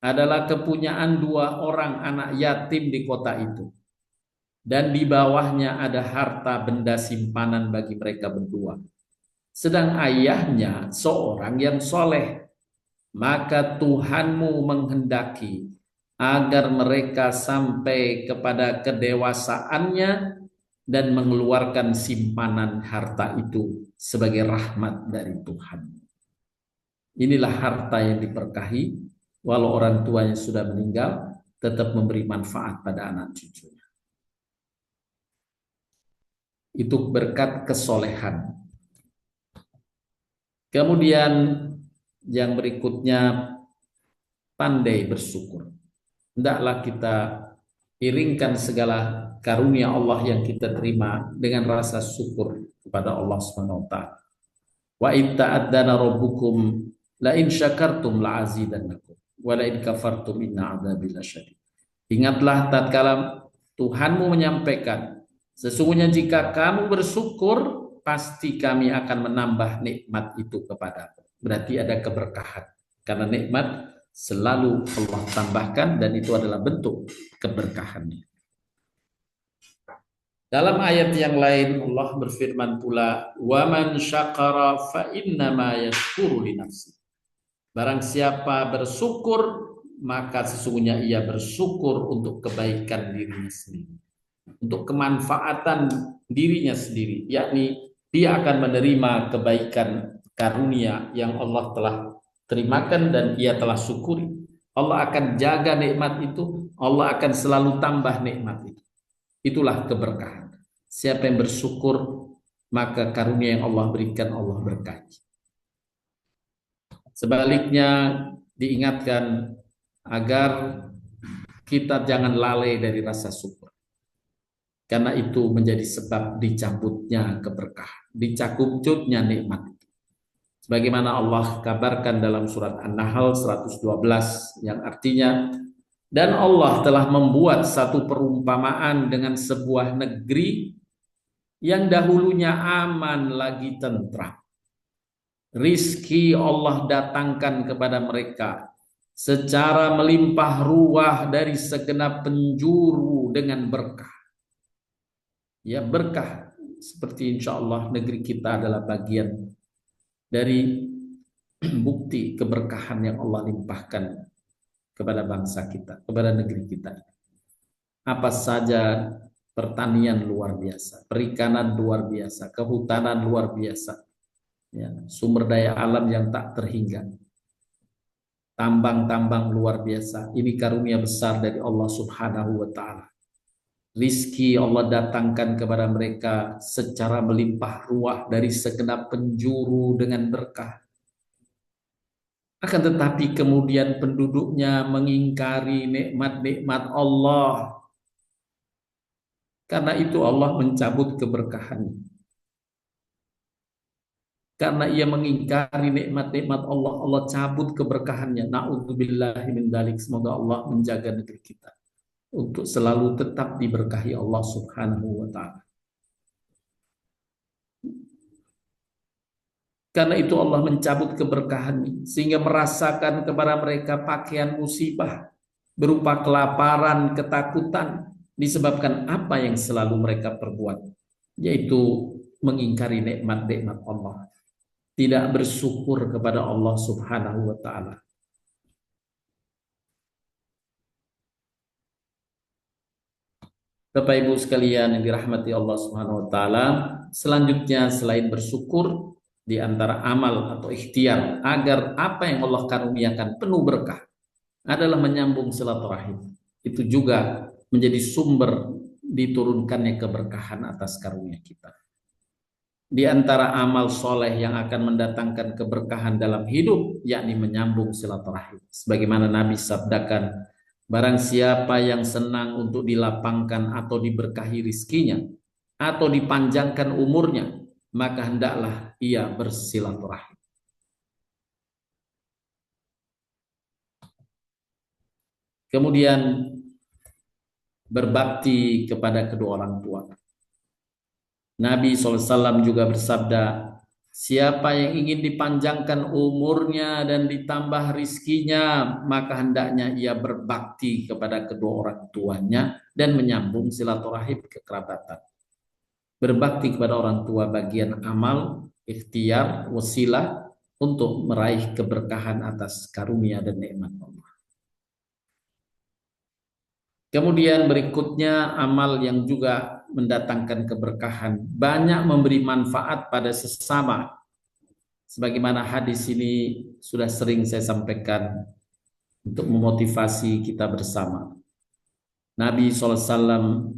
adalah kepunyaan 2 orang anak yatim di kota itu, dan di bawahnya ada harta benda simpanan bagi mereka berdua. Sedang ayahnya seorang yang soleh, maka Tuhanmu menghendaki agar mereka sampai kepada kedewasaannya dan mengeluarkan simpanan harta itu sebagai rahmat dari Tuhan. Inilah harta yang diberkahi, walau orang tuanya sudah meninggal, tetap memberi manfaat pada anak cucunya. Itu berkat kesolehan. Kemudian yang berikutnya, pandai bersyukur. Hendaklah kita iringkan segala karunia Allah yang kita terima dengan rasa syukur kepada Allah Subhanahu wa taala. Wa in ta'addana rabbukum la in syakartum la azidannakum wa la in kafartum inna adzabi lasyadid. Ingatlah tatkala Tuhanmu menyampaikan, sesungguhnya jika kamu bersyukur, pasti kami akan menambah nikmat itu kepadamu. Berarti ada keberkahan. Karena nikmat selalu Allah tambahkan dan itu adalah bentuk keberkahannya. Dalam ayat yang lain Allah berfirman pula, "Wa man syakara fa innama yashkuru li nafsi." Barang siapa bersyukur, maka sesungguhnya ia bersyukur untuk kebaikan dirinya sendiri, untuk kemanfaatan dirinya sendiri, yakni dia akan menerima kebaikan karunia yang Allah telah terimakan dan ia telah syukuri. Allah akan jaga nikmat itu, Allah akan selalu tambah nikmat itu. Itulah keberkahan. Siapa yang bersyukur, maka karunia yang Allah berikan Allah berkahi. Sebaliknya diingatkan agar kita jangan lalai dari rasa syukur. Karena itu menjadi sebab dicabutnya keberkahan, dicabutnya nikmat. Sebagaimana Allah kabarkan dalam surat An-Nahl 112 yang artinya, dan Allah telah membuat satu perumpamaan dengan sebuah negeri yang dahulunya aman lagi tentram. Rizki Allah datangkan kepada mereka secara melimpah ruah dari segenap penjuru dengan berkah. Ya, berkah seperti insya Allah negeri kita adalah bagian dari bukti keberkahan yang Allah limpahkan kepada bangsa kita, kepada negeri kita. Apa saja, pertanian luar biasa, perikanan luar biasa, kehutanan luar biasa, ya, sumber daya alam yang tak terhingga, tambang-tambang luar biasa. Ini karunia besar dari Allah Subhanahu wa Ta'ala. Rizki Allah datangkan kepada mereka secara melimpah ruah dari segenap penjuru dengan berkah. Akan tetapi kemudian penduduknya mengingkari nikmat-nikmat Allah. Karena itu Allah mencabut keberkahannya. Karena ia mengingkari nikmat-nikmat Allah, Allah cabut keberkahannya. Na'udzubillahi min dzalik. Semoga Allah menjaga negeri kita untuk selalu tetap diberkahi Allah Subhanahu wa Ta'ala. Karena itu Allah mencabut keberkahan sehingga merasakan kepada mereka pakaian musibah berupa kelaparan, ketakutan disebabkan apa yang selalu mereka perbuat, yaitu mengingkari nikmat-nikmat Allah, tidak bersyukur kepada Allah Subhanahu wa Ta'ala. Bapak Ibu sekalian yang dirahmati Allah Subhanahu wa Ta'ala, selanjutnya selain bersyukur, di antara amal atau ikhtiar agar apa yang Allah karuniakan penuh berkah adalah menyambung silaturahim. Itu juga menjadi sumber diturunkannya keberkahan atas karunia kita. Di antara amal soleh yang akan mendatangkan keberkahan dalam hidup, yakni menyambung silaturahim. Sebagaimana Nabi sabdakan, barang siapa yang senang untuk dilapangkan atau diberkahi rizkinya, atau dipanjangkan umurnya, maka hendaklah ia bersilaturahim. Kemudian berbakti kepada kedua orang tua. Nabi SAW juga bersabda, siapa yang ingin dipanjangkan umurnya dan ditambah rizkinya, maka hendaknya ia berbakti kepada kedua orang tuanya dan menyambung silaturahim kekerabatan. Berbakti kepada orang tua bagian amal, ikhtiar, wasilah untuk meraih keberkahan atas karunia dan nikmat Allah. Kemudian berikutnya amal yang juga mendatangkan keberkahan, banyak memberi manfaat pada sesama. Sebagaimana hadis ini sudah sering saya sampaikan untuk memotivasi kita bersama. Nabi SAW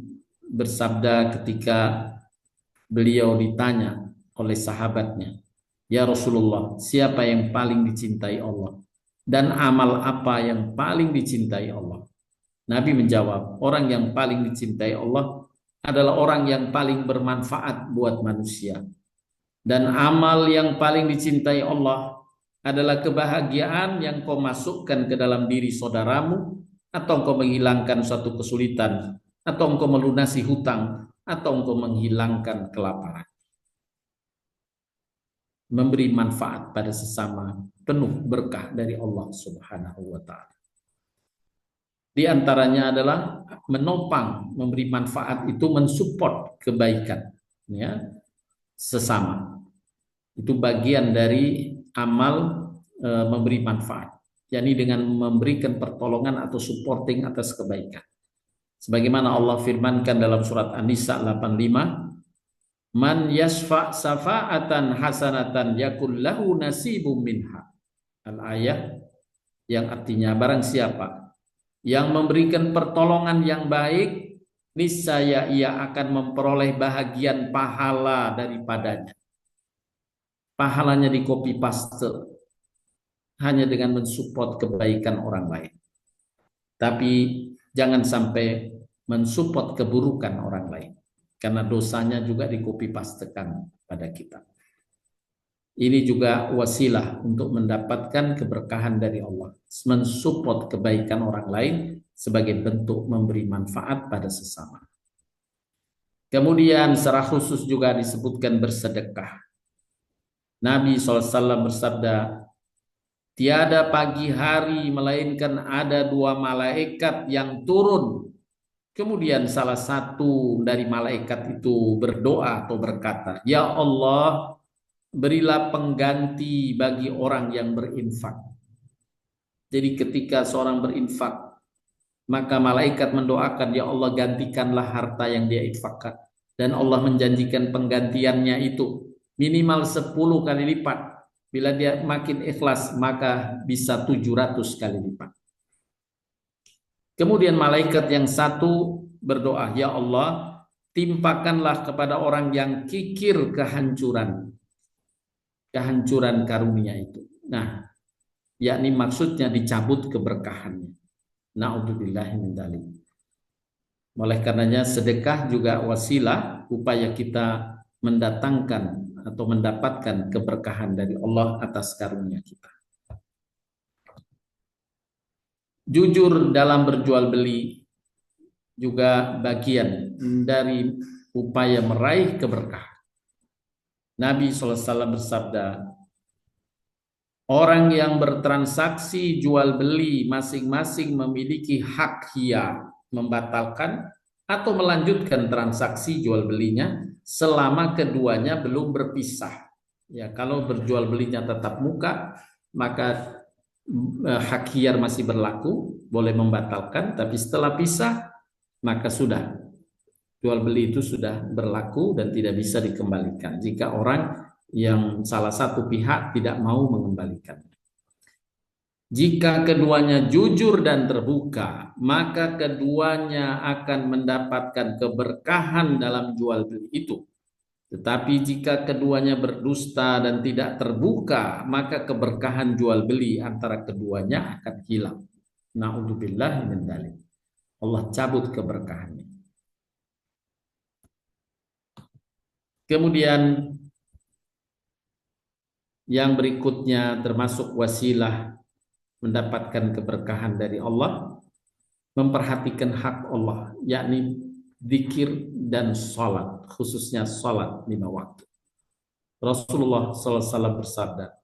bersabda ketika beliau ditanya oleh sahabatnya, ya Rasulullah, siapa yang paling dicintai Allah? Dan amal apa yang paling dicintai Allah? Nabi menjawab, orang yang paling dicintai Allah adalah orang yang paling bermanfaat buat manusia. Dan amal yang paling dicintai Allah adalah kebahagiaan yang kau masukkan ke dalam diri saudaramu, atau kau menghilangkan suatu kesulitan, atau engkau melunasi hutang, atau engkau menghilangkan kelaparan. Memberi manfaat pada sesama, penuh berkah dari Allah Subhanahu wa Ta'ala. Di antaranya adalah menopang, memberi manfaat itu mensupport kebaikan, ya, sesama. Itu bagian dari amal memberi manfaat, yakni dengan memberikan pertolongan atau supporting atas kebaikan. Sebagaimana Allah firmankan dalam surat An-Nisa 85, man yasfa' safa'atan hasanatan yakul lahu nasibum minha. Al-ayat yang artinya barang siapa yang memberikan pertolongan yang baik, niscaya ia akan memperoleh bahagian pahala daripadanya. Pahalanya di copy paste hanya dengan mensupport kebaikan orang lain. Tapi jangan sampai mensupport keburukan orang lain, karena dosanya juga di copy pastekan pada kita. Ini juga wasilah untuk mendapatkan keberkahan dari Allah, mensupport kebaikan orang lain sebagai bentuk memberi manfaat pada sesama. Kemudian secara khusus juga disebutkan bersedekah. Nabi SAW bersabda, tiada pagi hari melainkan ada dua malaikat yang turun. Kemudian salah satu dari malaikat itu berdoa atau berkata, ya Allah, berilah pengganti bagi orang yang berinfak. Jadi ketika seorang berinfak, maka malaikat mendoakan, ya Allah, gantikanlah harta yang dia infakkan. Dan Allah menjanjikan penggantiannya itu minimal 10 kali lipat. Bila dia makin ikhlas, maka bisa 700 kali lipat. Kemudian malaikat yang satu berdoa, ya Allah, timpakanlah kepada orang yang kikir kehancuran karunia itu. Nah, yakni maksudnya dicabut keberkahannya. Na'udzubillahi min dzalik. Oleh karenanya sedekah juga wasilah upaya kita mendatangkan atau mendapatkan keberkahan dari Allah atas karunia kita. Jujur dalam berjual beli juga bagian dari upaya meraih keberkahan. Nabi SAW bersabda, orang yang bertransaksi jual beli masing-masing memiliki hak hiyar, membatalkan atau melanjutkan transaksi jual belinya selama keduanya belum berpisah. Ya, kalau berjual belinya tatap muka, maka hak hiyar masih berlaku, boleh membatalkan, tapi setelah pisah, maka sudah, jual beli itu sudah berlaku dan tidak bisa dikembalikan jika orang yang salah satu pihak tidak mau mengembalikan. Jika keduanya jujur dan terbuka, maka keduanya akan mendapatkan keberkahan dalam jual beli itu. Tetapi jika keduanya berdusta dan tidak terbuka, maka keberkahan jual beli antara keduanya akan hilang. Na'udzubillah min dzalik. Allah cabut keberkahannya. Kemudian yang berikutnya termasuk wasilah mendapatkan keberkahan dari Allah, memperhatikan hak Allah, yakni zikir dan salat, khususnya salat 5 waktu. Rasulullah SAW bersabda,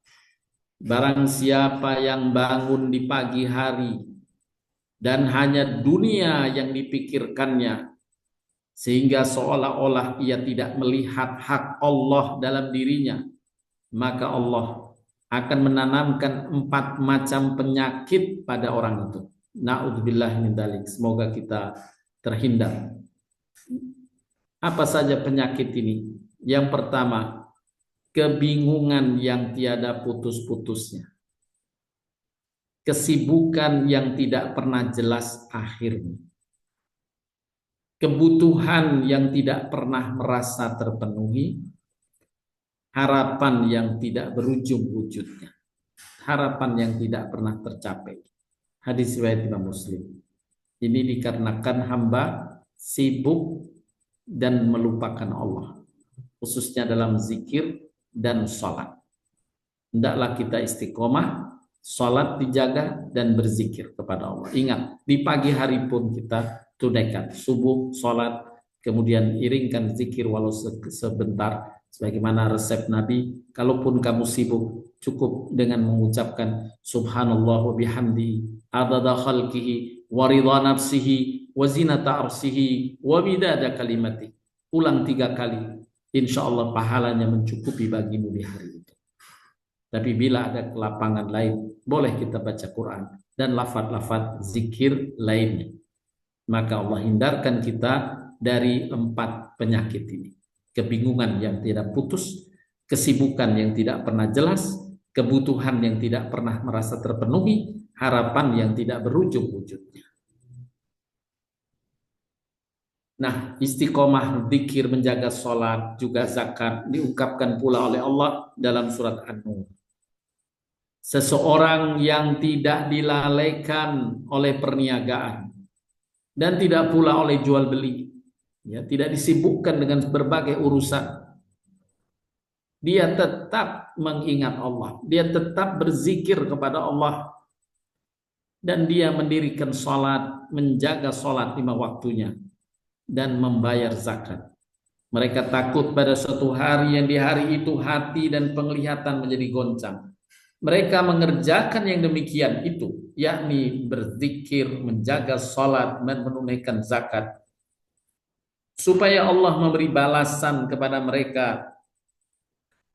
barang siapa yang bangun di pagi hari dan hanya dunia yang dipikirkannya, sehingga seolah-olah ia tidak melihat hak Allah dalam dirinya, maka Allah akan menanamkan 4 macam penyakit pada orang itu. Na'udzubillah min dzalik. Semoga kita terhindar. Apa saja penyakit ini? Yang pertama, kebingungan yang tiada putus-putusnya. Kesibukan yang tidak pernah jelas akhirnya. Kebutuhan yang tidak pernah merasa terpenuhi. Harapan yang tidak berujung wujudnya. Harapan yang tidak pernah tercapai. Hadis riwayat Imam Muslim. Ini dikarenakan hamba sibuk dan melupakan Allah, khususnya dalam zikir dan sholat. Hendaklah kita istiqomah, sholat dijaga dan berzikir kepada Allah. Ingat, di pagi hari pun kita tunaikan subuh, sholat, kemudian iringkan zikir walau sebentar, sebagaimana resep Nabi. Kalaupun kamu sibuk, cukup dengan mengucapkan subhanallah wa bihamdi adada khalqihi wa ridha nafsihi wa zinata arsihi wa bidada kalimati. Ulang 3 kali, insya Allah pahalanya mencukupi bagimu di hari itu. Tapi bila ada kelapangan lain, boleh kita baca Quran dan lafaz-lafaz zikir lainnya. Maka Allah hindarkan kita dari 4 penyakit ini. Kebingungan yang tidak putus, kesibukan yang tidak pernah jelas, kebutuhan yang tidak pernah merasa terpenuhi, harapan yang tidak berujung-wujudnya. Nah, istiqomah, zikir, menjaga sholat, juga zakat diungkapkan pula oleh Allah dalam surat An-Nur. Seseorang yang tidak dilalaikan oleh perniagaan dan tidak pula oleh jual beli, ya, tidak disibukkan dengan berbagai urusan. Dia tetap mengingat Allah, dia tetap berzikir kepada Allah, dan dia mendirikan sholat, menjaga sholat 5 waktunya, dan membayar zakat. Mereka takut pada suatu hari yang di hari itu hati dan penglihatan menjadi goncang. Mereka mengerjakan yang demikian itu, yakni berzikir, menjaga sholat, dan menunaikan zakat, supaya Allah memberi balasan kepada mereka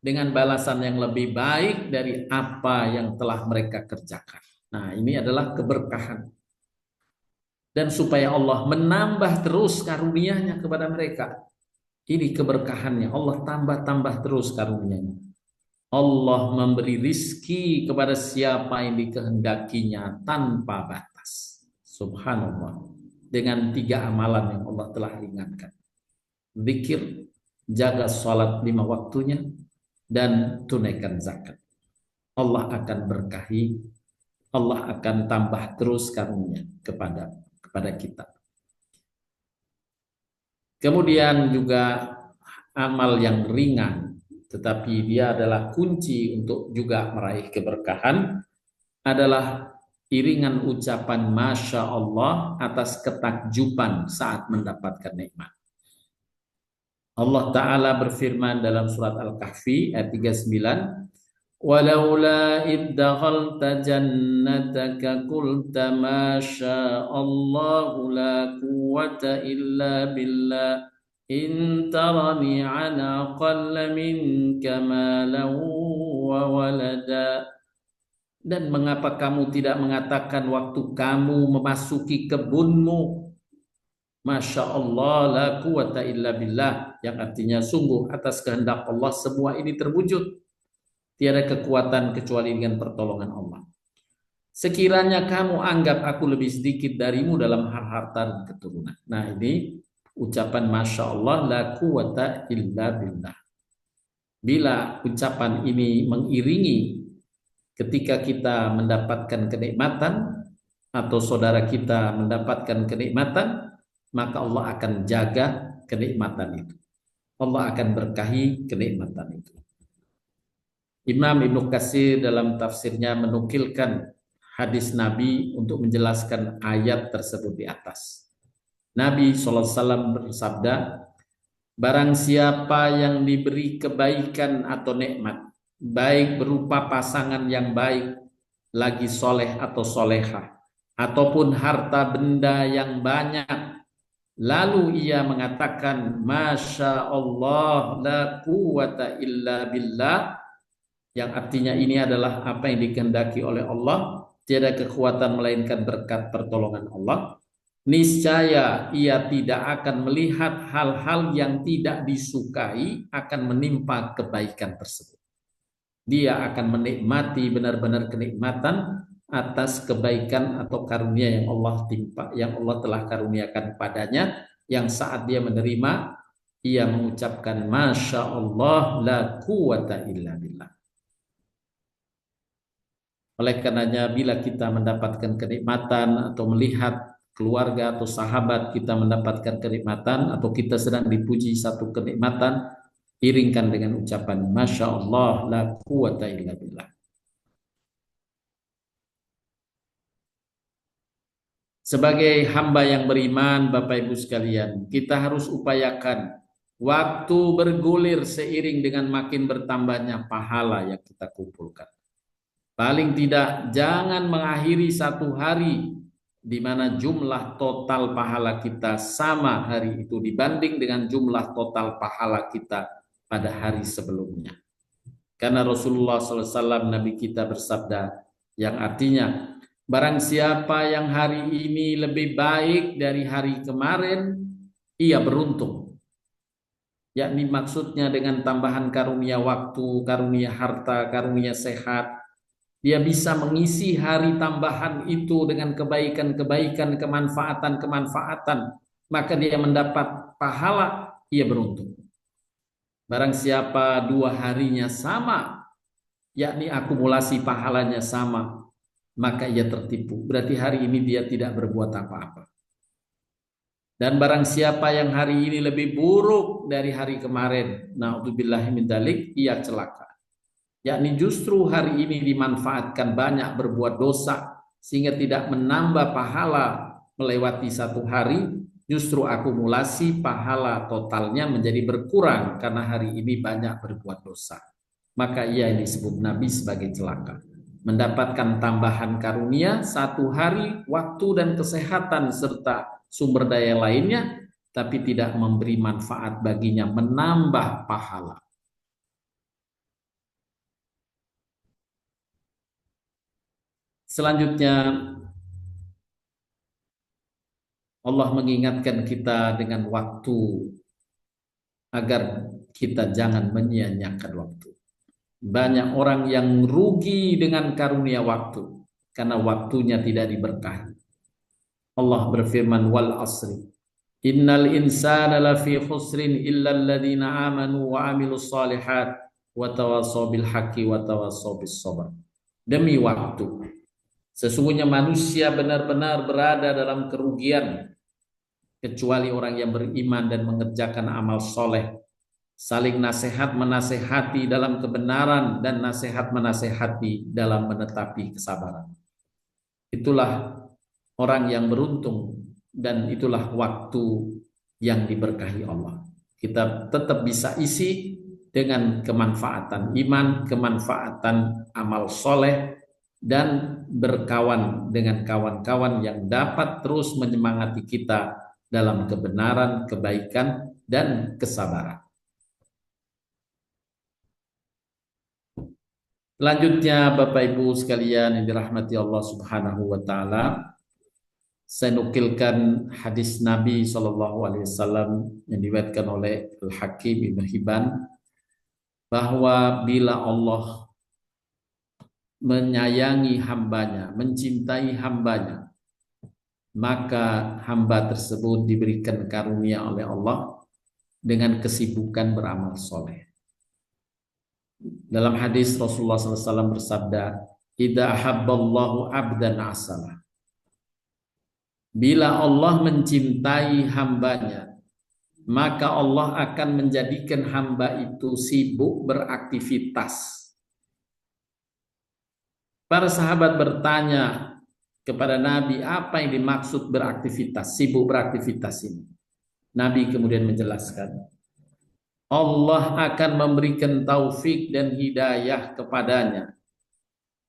dengan balasan yang lebih baik dari apa yang telah mereka kerjakan. Nah, ini adalah keberkahan. Dan supaya Allah menambah terus karunia-Nya kepada mereka. Ini keberkahannya. Allah tambah-tambah terus karunia-Nya. Allah memberi rizki kepada siapa yang dikehendakinya tanpa batas. Subhanallah. Dengan 3 amalan yang Allah telah ringankan. Zikir, jaga sholat 5 waktunya, dan tunaikan zakat. Allah akan berkahi, Allah akan tambah terus karunia kepada kita. Kemudian juga amal yang ringan, tetapi dia adalah kunci untuk juga meraih keberkahan, adalah iringan ucapan Masya Allah atas ketakjuban saat mendapatkan nikmat. Allah Ta'ala berfirman dalam surat Al-Kahfi ayat 39, walaula id dakhalta jannataka qulta ma sya'allahu la quwwata illa billah in tarani ana aqalla minka malan wa walada. Dan mengapa kamu tidak mengatakan waktu kamu memasuki kebunmu, Masya Allah la quwwata illa billah, yang artinya sungguh atas kehendak Allah semua ini terwujud. Tiada kekuatan kecuali dengan pertolongan Allah. Sekiranya kamu anggap aku lebih sedikit darimu dalam hal harta dan keturunan. Nah, ini ucapan Masya Allah la quwwata illa billah. Bila ucapan ini mengiringi ketika kita mendapatkan kenikmatan atau saudara kita mendapatkan kenikmatan, maka Allah akan jaga kenikmatan itu. Allah akan berkahi kenikmatan itu. Imam Ibnu Katsir dalam tafsirnya menukilkan hadis Nabi untuk menjelaskan ayat tersebut di atas. Nabi SAW bersabda, barang siapa yang diberi kebaikan atau nikmat, baik berupa pasangan yang baik, lagi soleh atau solehah, ataupun harta benda yang banyak, lalu ia mengatakan Masya Allah la quwwata illa billah, yang artinya ini adalah apa yang dikehendaki oleh Allah, tiada kekuatan melainkan berkat pertolongan Allah, niscaya ia tidak akan melihat hal-hal yang tidak disukai akan menimpa kebaikan tersebut. Dia akan menikmati benar-benar kenikmatan atas kebaikan atau karunia yang Allah timpa, yang Allah telah karuniakan padanya, yang saat dia menerima ia mengucapkan Masya Allah la quwwata illa billah. Oleh karenanya bila kita mendapatkan kenikmatan atau melihat keluarga atau sahabat kita mendapatkan kenikmatan atau kita sedang dipuji satu kenikmatan, iringkan dengan ucapan Masya Allah la quwwata illa billah. Sebagai hamba yang beriman, Bapak Ibu sekalian, kita harus upayakan waktu bergulir seiring dengan makin bertambahnya pahala yang kita kumpulkan. Paling tidak jangan mengakhiri satu hari di mana jumlah total pahala kita sama hari itu dibanding dengan jumlah total pahala kita pada hari sebelumnya. Karena Rasulullah SAW, Nabi kita bersabda yang artinya, barang siapa yang hari ini lebih baik dari hari kemarin, ia beruntung. Yakni maksudnya dengan tambahan karunia waktu, karunia harta, karunia sehat, dia bisa mengisi hari tambahan itu dengan kebaikan-kebaikan, kemanfaatan-kemanfaatan, maka dia mendapat pahala, ia beruntung. Barang siapa 2 harinya sama, yakni akumulasi pahalanya sama, maka ia tertipu. Berarti hari ini dia tidak berbuat apa-apa. Dan barang siapa yang hari ini lebih buruk dari hari kemarin, na'udzubillahi min dzalik, ia celaka. Yakni justru hari ini dimanfaatkan banyak berbuat dosa sehingga tidak menambah pahala melewati satu hari, justru akumulasi pahala totalnya menjadi berkurang karena hari ini banyak berbuat dosa. Maka ia yang disebut Nabi sebagai celaka, mendapatkan tambahan karunia 1 hari, waktu dan kesehatan serta sumber daya lainnya, tapi tidak memberi manfaat baginya, menambah pahala. Selanjutnya Allah mengingatkan kita dengan waktu agar kita jangan menyia-nyiakan waktu. Banyak orang yang rugi dengan karunia waktu karena waktunya tidak diberkahi. Allah berfirman, wal asri innal insana lafi khusrin illa alladhina amanu wa amilus solihat wa tawassaw bil haqqi wa tawassaw bis sabr. Demi waktu, sesungguhnya manusia benar-benar berada dalam kerugian kecuali orang yang beriman dan mengerjakan amal soleh, saling nasihat menasehati dalam kebenaran dan nasihat menasehati dalam menetapi kesabaran. Itulah orang yang beruntung dan itulah waktu yang diberkahi Allah. Kita tetap bisa isi dengan kemanfaatan iman, kemanfaatan amal soleh, dan berkawan dengan kawan-kawan yang dapat terus menyemangati kita dalam kebenaran, kebaikan, dan kesabaran. Selanjutnya, Bapak Ibu sekalian yang dirahmati Allah Subhanahu wa taala, saya nukilkan hadis Nabi SAW yang diriwayatkan oleh Al-Hakim Ibnu Hibban, bahwa bila Allah menyayangi hambanya, mencintai hambanya, maka hamba tersebut diberikan karunia oleh Allah dengan kesibukan beramal soleh. Dalam hadis Rasulullah SAW bersabda, "Idza ahabballahu abdan asala." Bila Allah mencintai hambanya, maka Allah akan menjadikan hamba itu sibuk beraktivitas. Para sahabat bertanya kepada Nabi, apa yang dimaksud beraktivitas, sibuk beraktivitas ini? Nabi kemudian menjelaskan, Allah akan memberikan taufik dan hidayah kepadanya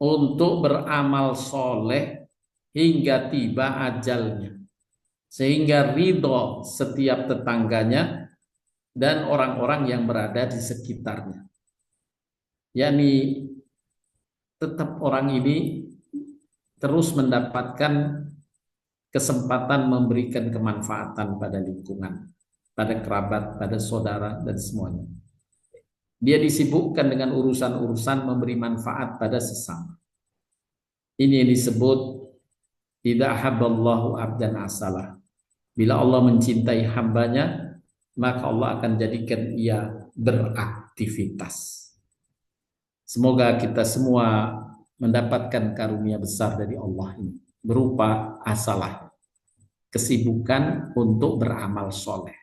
untuk beramal soleh hingga tiba ajalnya, sehingga ridho setiap tetangganya dan orang-orang yang berada di sekitarnya. Yani tetap orang ini terus mendapatkan kesempatan memberikan kemanfaatan pada lingkungan, pada kerabat, pada saudara, dan semuanya. Dia disibukkan dengan urusan-urusan memberi manfaat pada sesama. Ini yang disebut idza ahabballahu abdan asalah. Bila Allah mencintai hambanya, maka Allah akan jadikan ia beraktivitas. Semoga kita semua mendapatkan karunia besar dari Allah ini berupa asalah, kesibukan untuk beramal soleh.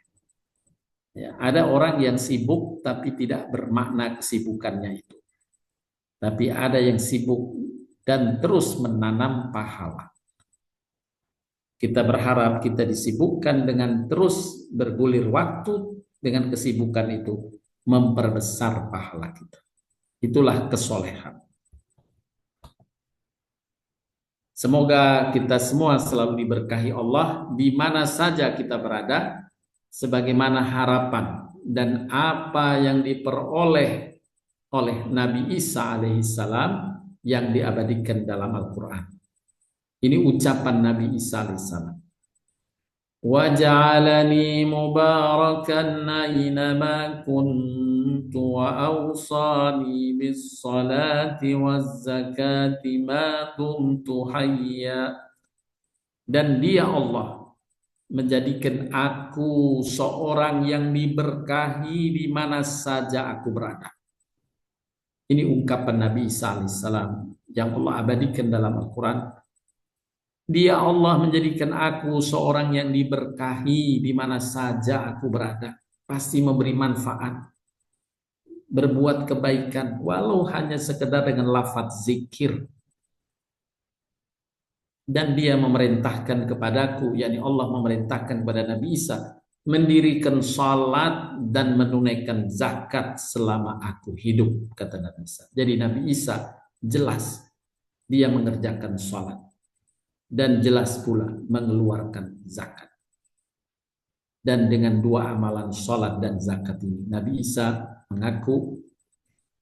Ya, ada orang yang sibuk tapi tidak bermakna kesibukannya itu. Tapi ada yang sibuk dan terus menanam pahala. Kita berharap kita disibukkan dengan terus bergulir waktu dengan kesibukan itu memperbesar pahala kita. Itulah kesolehan. Semoga kita semua selalu diberkahi Allah di mana saja kita berada, sebagaimana harapan dan apa yang diperoleh oleh Nabi Isa alaihissalam yang diabadikan dalam Al-Quran. Ini ucapan Nabi Isa alaihissalam. وَجَعَلَنِي مُبَارَكًا أَيْنَمَا كُنتُ وَأَوْصَانِي بِالصَّلَاةِ وَالزَّكَاةِ مَا دُمْتُ حَيًّا. Dan Dia Allah menjadikan aku seorang yang diberkahi di mana saja aku berada. Ini ungkapan Nabi Isa alaihissalam yang Allah abadikan dalam Al-Quran. Dia Allah menjadikan aku seorang yang diberkahi di mana saja aku berada. Pasti memberi manfaat, berbuat kebaikan, walau hanya sekedar dengan lafaz zikir. Dan dia memerintahkan kepadaku, yakni Allah memerintahkan kepada Nabi Isa, mendirikan salat dan menunaikan zakat selama aku hidup, kata Nabi Isa. Jadi Nabi Isa jelas dia mengerjakan salat dan jelas pula mengeluarkan zakat. Dan dengan dua amalan salat dan zakat ini, Nabi Isa mengaku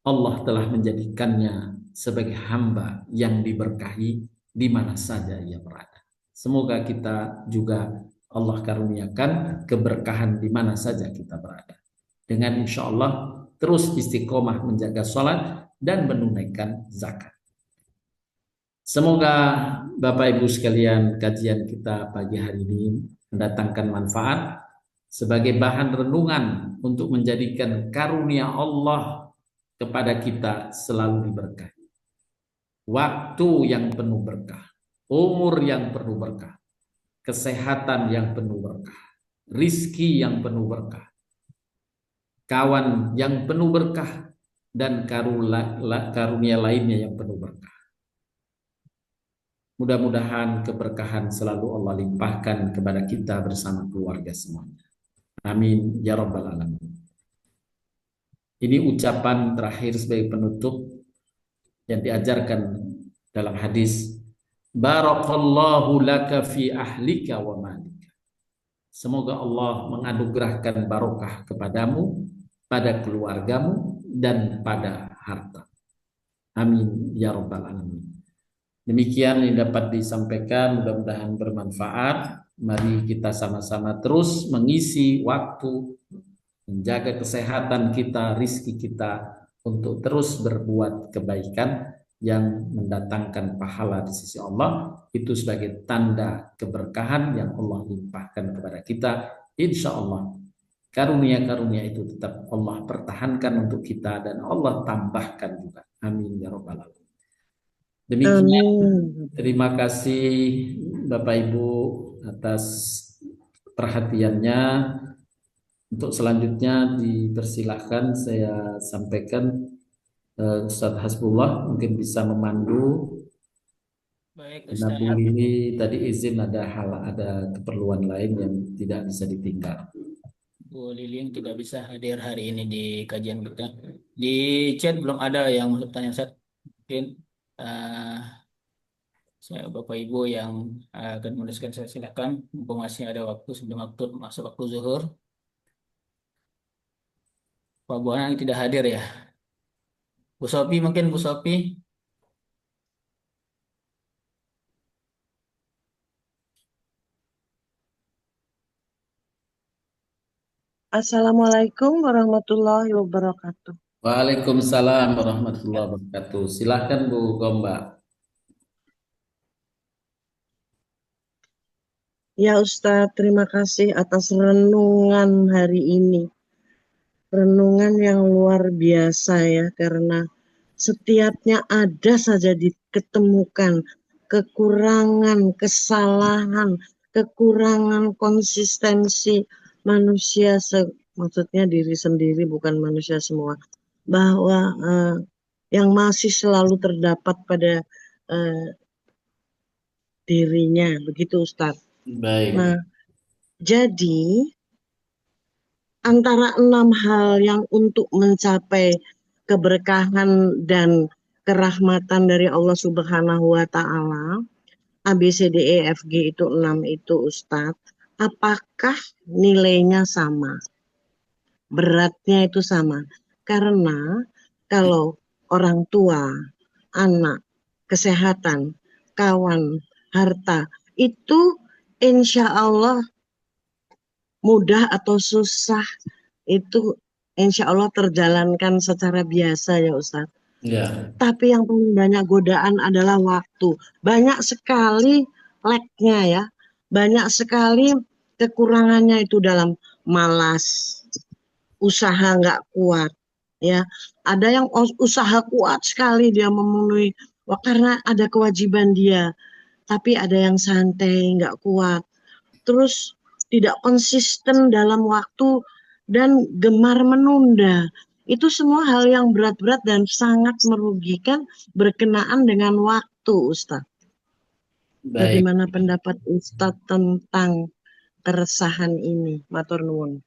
Allah telah menjadikannya sebagai hamba yang diberkahi di mana saja ia berada. Semoga kita juga Allah karuniakan keberkahan di mana saja kita berada. Dengan insya Allah terus istiqomah menjaga salat dan menunaikan zakat. Semoga Bapak Ibu sekalian kajian kita pagi hari ini mendatangkan manfaat sebagai bahan renungan untuk menjadikan karunia Allah kepada kita selalu diberkahi. Waktu yang penuh berkah, umur yang penuh berkah, kesehatan yang penuh berkah, rizki yang penuh berkah, kawan yang penuh berkah, dan karunia lainnya yang penuh berkah. Mudah-mudahan keberkahan selalu Allah limpahkan kepada kita bersama keluarga semuanya. Amin ya rabbal alamin. Ini ucapan terakhir sebagai penutup yang diajarkan dalam hadis, barakallahu laka fi ahlika wa malika. Semoga Allah menganugerahkan barokah kepadamu, pada keluargamu, dan pada harta. Amin ya rabbal alamin. Demikian yang dapat disampaikan, mudah-mudahan bermanfaat. Mari kita sama-sama terus mengisi waktu, menjaga kesehatan kita, rizki kita, untuk terus berbuat kebaikan yang mendatangkan pahala di sisi Allah. Itu sebagai tanda keberkahan yang Allah limpahkan kepada kita. Insya Allah karunia-karunia itu tetap Allah pertahankan untuk kita dan Allah tambahkan juga. Amin ya rabbal alamin. Demikian, terima kasih Bapak Ibu atas perhatiannya. Untuk selanjutnya dipersilahkan saya sampaikan Ustadz Hasbullah mungkin bisa memandu. Baik, Karena Bu Ustaz. Lili tadi izin ada keperluan lain yang tidak bisa ditinggal. Bu Lilin tidak bisa hadir hari ini di kajian kita. Di chat belum ada yang mau tanya, Ustaz. Mungkin saya Bapak Ibu yang akan menuliskan, saya silakan. Mumpung masih ada waktu sebelum waktu masuk waktu zuhur. Pak Buana yang tidak hadir ya. Bu Sopi mungkin, Bu Sopi. Assalamualaikum warahmatullahi wabarakatuh. Waalaikumsalam warahmatullahi wabarakatuh. Silahkan Bu Gomba. Ya Ustadz, terima kasih atas renungan hari ini. Renungan yang luar biasa ya, karena setiapnya ada saja diketemukan kekurangan, kesalahan, kekurangan konsistensi manusia, maksudnya diri sendiri bukan manusia semua, bahwa yang masih selalu terdapat pada dirinya, begitu Ustadz. Baik. Nah, jadi antara 6 hal yang untuk mencapai keberkahan dan kerahmatan dari Allah Subhanahu wa Ta'ala, A, B, C, D, E, F, G itu 6 itu Ustadz, apakah nilainya sama? Beratnya itu sama. Karena kalau orang tua, anak, kesehatan, kawan, harta, itu insya Allah mudah atau susah itu insya Allah terjalankan secara biasa ya Ustadz. Ya. Tapi yang paling banyak godaan adalah waktu. Banyak sekali lagnya ya. Banyak sekali kekurangannya itu dalam malas, usaha nggak kuat. Ya, ada yang usaha kuat sekali dia memenuhi, wah, karena ada kewajiban dia. Tapi ada yang santai, nggak kuat. Terus tidak konsisten dalam waktu dan gemar menunda. Itu semua hal yang berat-berat dan sangat merugikan berkenaan dengan waktu, Ustadz. Baik. Bagaimana pendapat Ustadz tentang keresahan ini? Matur nuwun.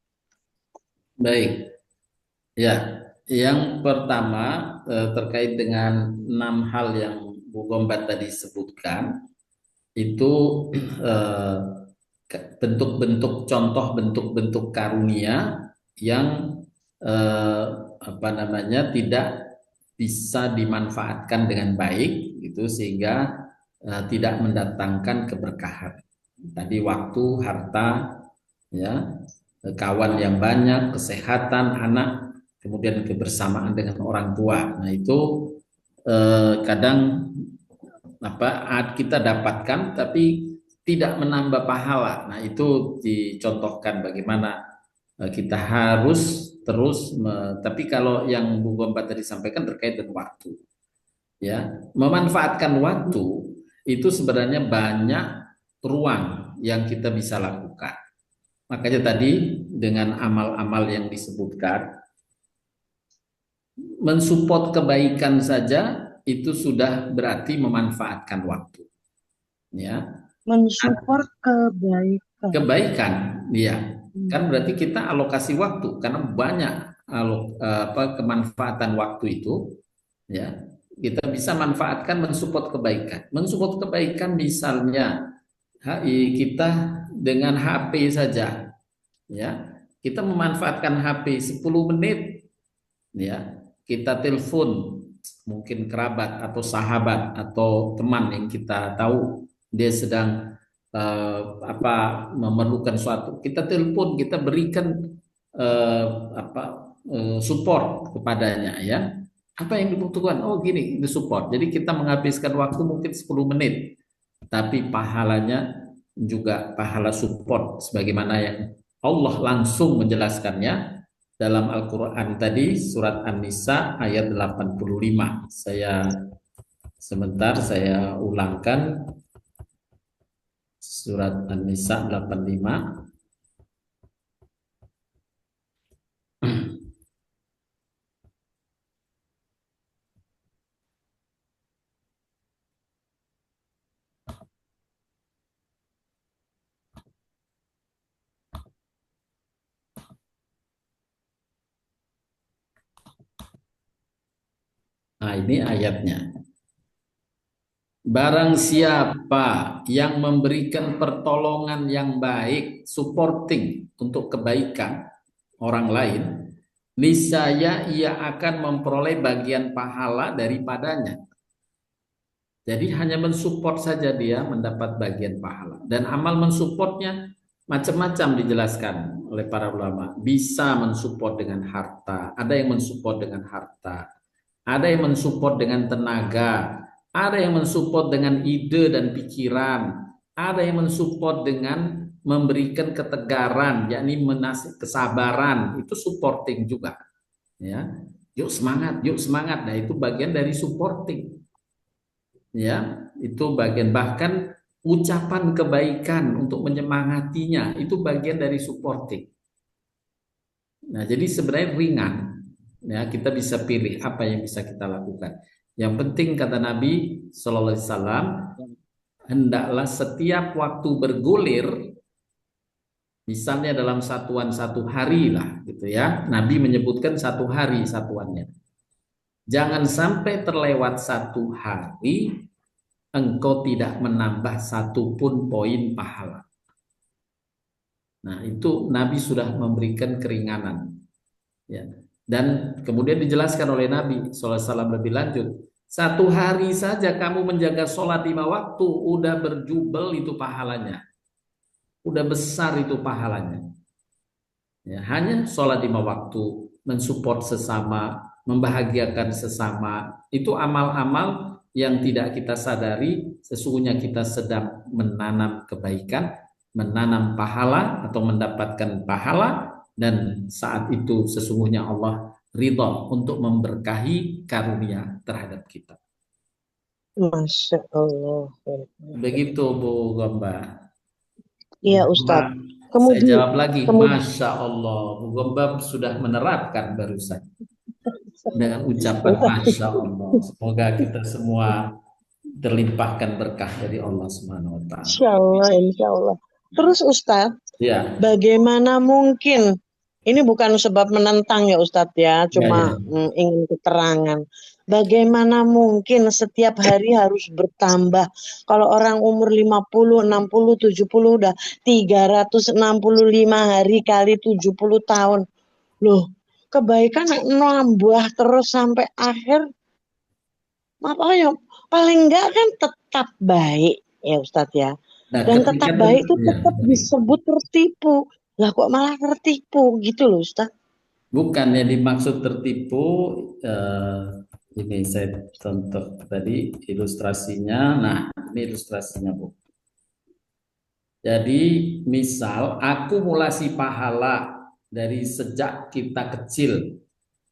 Baik. Ya, yang pertama terkait dengan 6 hal yang Bu Gombat tadi sebutkan, itu bentuk-bentuk contoh bentuk-bentuk karunia yang tidak bisa dimanfaatkan dengan baik gitu, sehingga tidak mendatangkan keberkahan. Tadi waktu, harta, ya, kawan yang banyak, kesehatan anak, kemudian kebersamaan dengan orang tua. Nah, itu kadang kita dapatkan tapi tidak menambah pahala. Nah, itu dicontohkan bagaimana kita harus terus tapi kalau yang Bu Gombat tadi sampaikan terkait dengan waktu, ya, memanfaatkan waktu itu sebenarnya banyak ruang yang kita bisa lakukan. Makanya tadi dengan amal-amal yang disebutkan, mensupport kebaikan saja itu sudah berarti memanfaatkan waktu. Ya. Mensupport Kebaikan, ya. Kan berarti kita alokasi waktu karena banyak kemanfaatan waktu itu, ya. Kita bisa manfaatkan mensupport kebaikan. Mensupport kebaikan misalnya kita dengan HP saja, ya. Kita memanfaatkan HP 10 menit, ya. Kita telepon mungkin kerabat atau sahabat atau teman yang kita tahu dia sedang memerlukan suatu, kita telepon, kita berikan support kepadanya, ya. Apa yang dibutuhkan? Oh, gini, ini support. Jadi kita menghabiskan waktu mungkin 10 menit, tapi pahalanya juga pahala support sebagaimana yang Allah langsung menjelaskannya dalam Al-Quran tadi, surat An-Nisa ayat 85. Saya ulangkan surat An-Nisa 85. Nah, ini ayatnya. Barang siapa yang memberikan pertolongan yang baik, supporting untuk kebaikan orang lain, niscaya ia akan memperoleh bagian pahala daripadanya. Jadi hanya mensupport saja dia mendapat bagian pahala. Dan amal mensupportnya macam-macam dijelaskan oleh para ulama. Bisa mensupport dengan harta, ada yang mensupport dengan harta, ada yang mensupport dengan tenaga, ada yang mensupport dengan ide dan pikiran, ada yang mensupport dengan memberikan ketegaran, yakni kesabaran, itu supporting juga. Ya, yuk semangat, yuk semangat. Nah, itu bagian dari supporting. Ya, itu bagian, bahkan ucapan kebaikan untuk menyemangatinya itu bagian dari supporting. Nah, jadi sebenarnya ringan. Ya, kita bisa pilih apa yang bisa kita lakukan. Yang penting kata Nabi Sallallahu Alaihi Wasallam, hendaklah setiap waktu bergulir, misalnya dalam satuan satu hari lah gitu ya. Nabi menyebutkan satu hari satuannya. Jangan sampai terlewat satu hari engkau tidak menambah satu pun poin pahala. Nah, itu Nabi sudah memberikan keringanan. Ya. Dan kemudian dijelaskan oleh Nabi SAW lebih lanjut. Satu hari saja kamu menjaga sholat 5 waktu, udah berjubel itu pahalanya. Udah besar itu pahalanya. Ya, hanya sholat 5 waktu, mensupport sesama, membahagiakan sesama, itu amal-amal yang tidak kita sadari, sesungguhnya kita sedang menanam kebaikan, menanam pahala atau mendapatkan pahala, dan saat itu sesungguhnya Allah ridha untuk memberkahi karunia terhadap kita. Masya Allah. Begitu Bu Gomba. Iya Bu Ustadz. Gomba, saya Kemudian, jawab lagi, Masya Allah. Bu Gomba sudah menerapkan barusan dengan ucapan Masya Allah. Semoga kita semua terlimpahkan berkah dari Allah Subhanahu wa Ta'ala. Insya Allah, Insya Allah. Terus Ustadz, Ya, bagaimana mungkin, ini bukan sebab menentang ya Ustadz ya, cuma ya. ingin keterangan. Bagaimana mungkin setiap hari harus bertambah? Kalau orang umur 50, 60, 70 udah 365 hari kali 70 tahun. Loh, kebaikan nambah terus sampai akhir. Makanya paling enggak kan tetap baik ya Ustadz ya. Nah, Dan ketika tetap baik itu ya, tetap disebut tertipu. Lah kok malah tertipu gitu loh Ustadz. bukan yang dimaksud tertipu, ini saya contoh tadi ilustrasinya. Nah, ini ilustrasinya Bu. Jadi misal akumulasi pahala dari sejak kita kecil,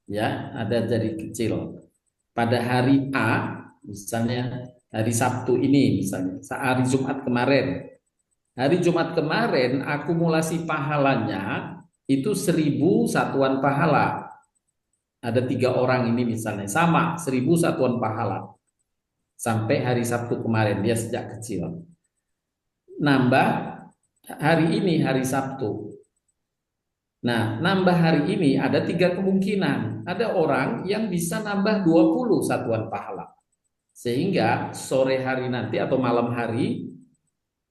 ya, ada dari kecil. Pada hari A, misalnya hari Sabtu ini, misalnya hari Jumat kemarin. Hari Jumat kemarin akumulasi pahalanya itu 1000 satuan pahala. Ada 3 orang ini misalnya, sama 1000 satuan pahala. Sampai hari Sabtu kemarin, dia sejak kecil. Nambah hari ini, hari Sabtu. Nah, nambah hari ini ada 3 kemungkinan. Ada orang yang bisa nambah 20 satuan pahala. Sehingga sore hari nanti atau malam hari,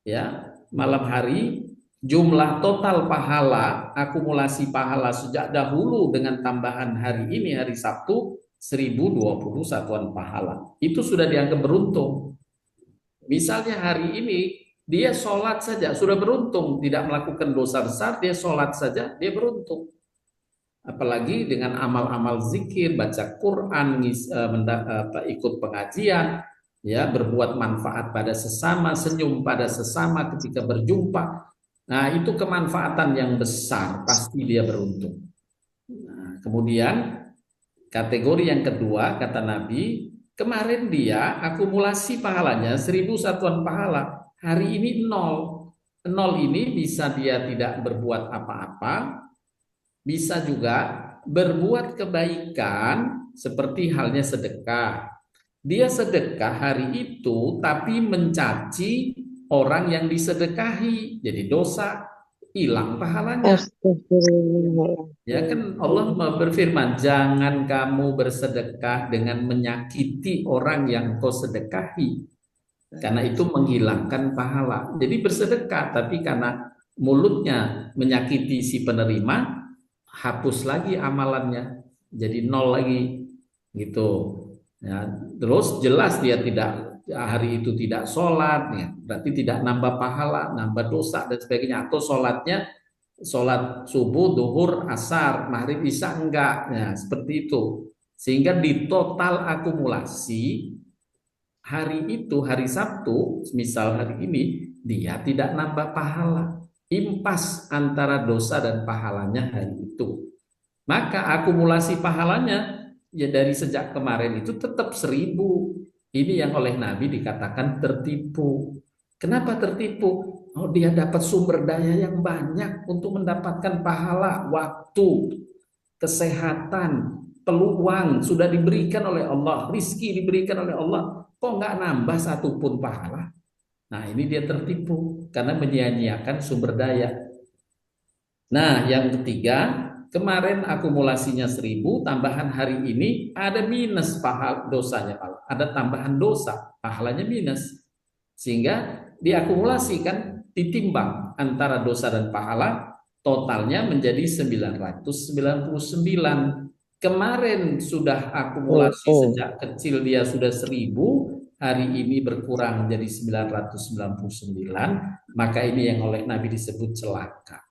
ya, malam hari jumlah total pahala, akumulasi pahala sejak dahulu dengan tambahan hari ini, hari Sabtu, 1020 satuan pahala. Itu sudah dianggap beruntung. Misalnya hari ini dia sholat saja sudah beruntung, tidak melakukan dosa besar, dia sholat saja dia beruntung. Apalagi dengan amal-amal zikir, baca Quran, ikut pengajian, ya, berbuat manfaat pada sesama, senyum pada sesama ketika berjumpa. Nah, itu kemanfaatan yang besar, pasti dia beruntung. Nah, kemudian kategori yang kedua, kata Nabi, kemarin dia akumulasi pahalanya 1000 satuan pahala. Hari ini 0. 0 ini bisa dia tidak berbuat apa-apa, bisa juga berbuat kebaikan seperti halnya sedekah. Dia sedekah hari itu tapi mencaci orang yang disedekahi, jadi dosa, hilang pahalanya. Ya kan Allah berfirman, jangan kamu bersedekah dengan menyakiti orang yang kau sedekahi, karena itu menghilangkan pahala. Jadi bersedekah tapi karena mulutnya menyakiti si penerima, hapus lagi amalannya, jadi 0 lagi gitu. Ya, terus jelas dia tidak, hari itu tidak sholat, ya, berarti tidak nambah pahala, nambah dosa dan sebagainya. Atau sholatnya sholat subuh, duhur, asar, maghrib, isya enggak, ya, seperti itu. Sehingga di total akumulasi hari itu, hari Sabtu, misal hari ini, dia tidak nambah pahala, impas antara dosa dan pahalanya hari itu. Maka akumulasi pahalanya ya dari sejak kemarin itu tetap 1000. Ini yang oleh Nabi dikatakan tertipu. Kenapa tertipu? Oh, dia dapat sumber daya yang banyak untuk mendapatkan pahala, waktu, kesehatan, peluang sudah diberikan oleh Allah, rizki diberikan oleh Allah. Kok nggak nambah satupun pahala? Nah, ini dia tertipu karena menyia-nyiakan sumber daya. Nah, yang ketiga, kemarin akumulasinya 1.000, tambahan hari ini ada minus pahala dosanya, malah ada tambahan dosa, pahalanya minus. Sehingga diakumulasikan, ditimbang antara dosa dan pahala, totalnya menjadi 999. Kemarin sudah akumulasi sejak kecil dia sudah 1.000, hari ini berkurang menjadi 999, maka ini yang oleh Nabi disebut celaka.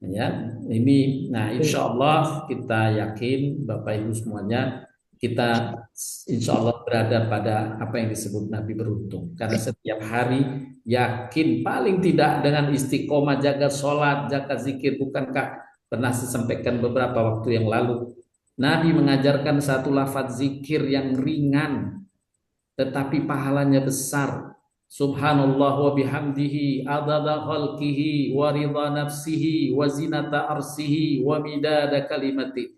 Ya, ini, nah insya Allah kita yakin Bapak Ibu semuanya, kita insya Allah berada pada apa yang disebut Nabi beruntung, karena setiap hari yakin paling tidak dengan istiqomah jaga sholat, jaga zikir. Bukankah pernah saya sampaikan beberapa waktu yang lalu, Nabi mengajarkan satu lafaz zikir yang ringan tetapi pahalanya besar. Subhanallah wa bihamdihi adada khalqihi wa ridha nafsihi wa zinata arsihi wa midada kalimati.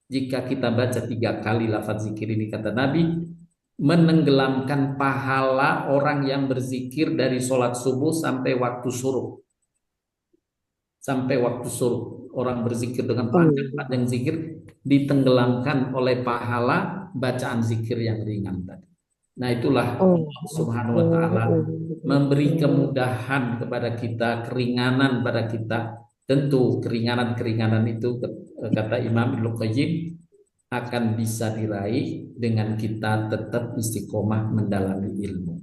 Jika kita baca 3 kali lafaz zikir ini, kata Nabi, menenggelamkan pahala orang yang berzikir dari sholat subuh sampai waktu suruh. Sampai waktu suruh, orang berzikir dengan panjang-panjang zikir ditenggelamkan oleh pahala bacaan zikir yang ringan tadi. Nah, itulah Allah Subhanahu wa Ta'ala memberi kemudahan kepada kita, keringanan pada kita. Tentu keringanan-keringanan itu, kata Imam Ibnu Qayyim, akan bisa diraih dengan kita tetap istiqomah mendalami ilmu.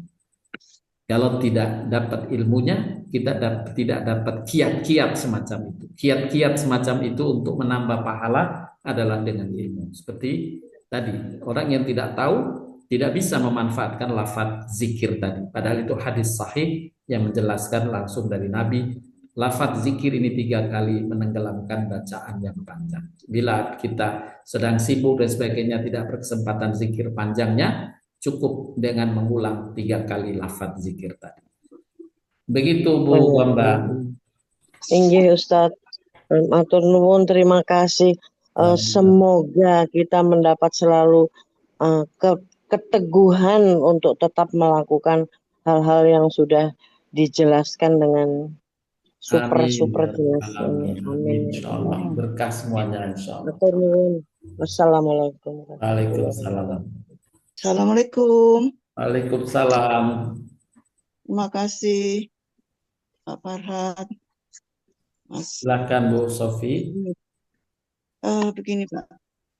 Kalau tidak dapat ilmunya, kita tidak dapat kiat-kiat semacam itu. Kiat-kiat semacam itu untuk menambah pahala adalah dengan ilmu. Seperti tadi, orang yang tidak tahu tidak bisa memanfaatkan lafaz zikir tadi. Padahal itu hadis sahih yang menjelaskan langsung dari Nabi. Lafaz zikir ini 3 kali menenggelamkan bacaan yang panjang. Bila kita sedang sibuk dan sebagainya, tidak berkesempatan zikir panjangnya, cukup dengan mengulang 3 kali lafaz zikir tadi. Begitu Bu Wamba. Inggih Ustadz, matur nuwun, terima kasih. Semoga kita mendapat selalu keteguhan untuk tetap melakukan hal-hal yang sudah dijelaskan dengan super jelas. Amin. Insyaallah berkah semuanya insyaallah. Wassalamualaikum. Waalaikumsalam. Assalamualaikum. Waalaikumsalam. Terima kasih Pak Farhan. Silakan Bu Sofi. Begini Pak,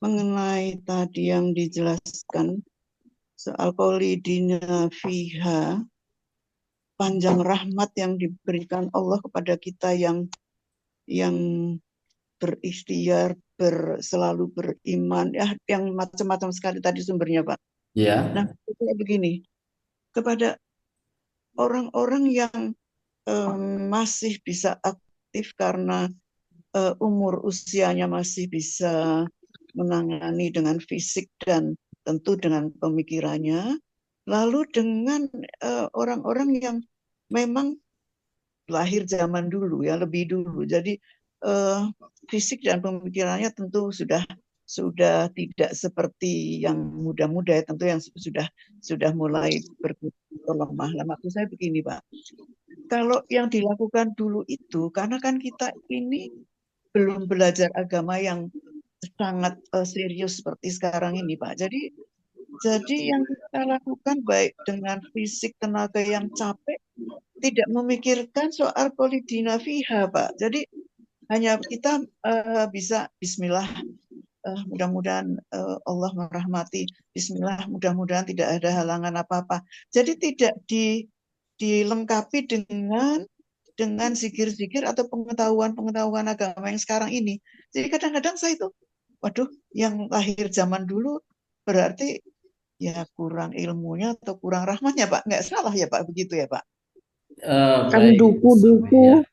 mengenai tadi yang dijelaskan soal qaulidina fiha, panjang rahmat yang diberikan Allah kepada kita yang berikhtiar, selalu beriman, ya yang macam-macam sekali tadi sumbernya Pak. Ya. Nah, kayak begini, kepada orang-orang yang masih bisa aktif karena umur usianya masih bisa menangani dengan fisik dan tentu dengan pemikirannya, lalu dengan orang-orang yang memang lahir zaman dulu, ya lebih dulu, jadi fisik dan pemikirannya tentu sudah tidak seperti yang muda-muda, ya, tentu yang sudah mulai berlemah. Maksud saya begini Pak, kalau yang dilakukan dulu itu karena kan kita ini belum belajar agama yang sangat serius seperti sekarang ini Pak. Jadi yang kita lakukan baik dengan fisik, tenaga yang capek, tidak memikirkan soal qaulidina fiha Pak. Jadi hanya kita bisa bismillah, mudah-mudahan Allah merahmati, bismillah, mudah-mudahan tidak ada halangan apa-apa. Jadi tidak dilengkapi dengan zikir-zikir atau pengetahuan agama yang sekarang ini. Jadi kadang-kadang saya itu, waduh, yang lahir zaman dulu berarti ya kurang ilmunya atau kurang rahmatnya Pak. Nggak salah ya Pak, begitu ya Pak? Kan duku-duku.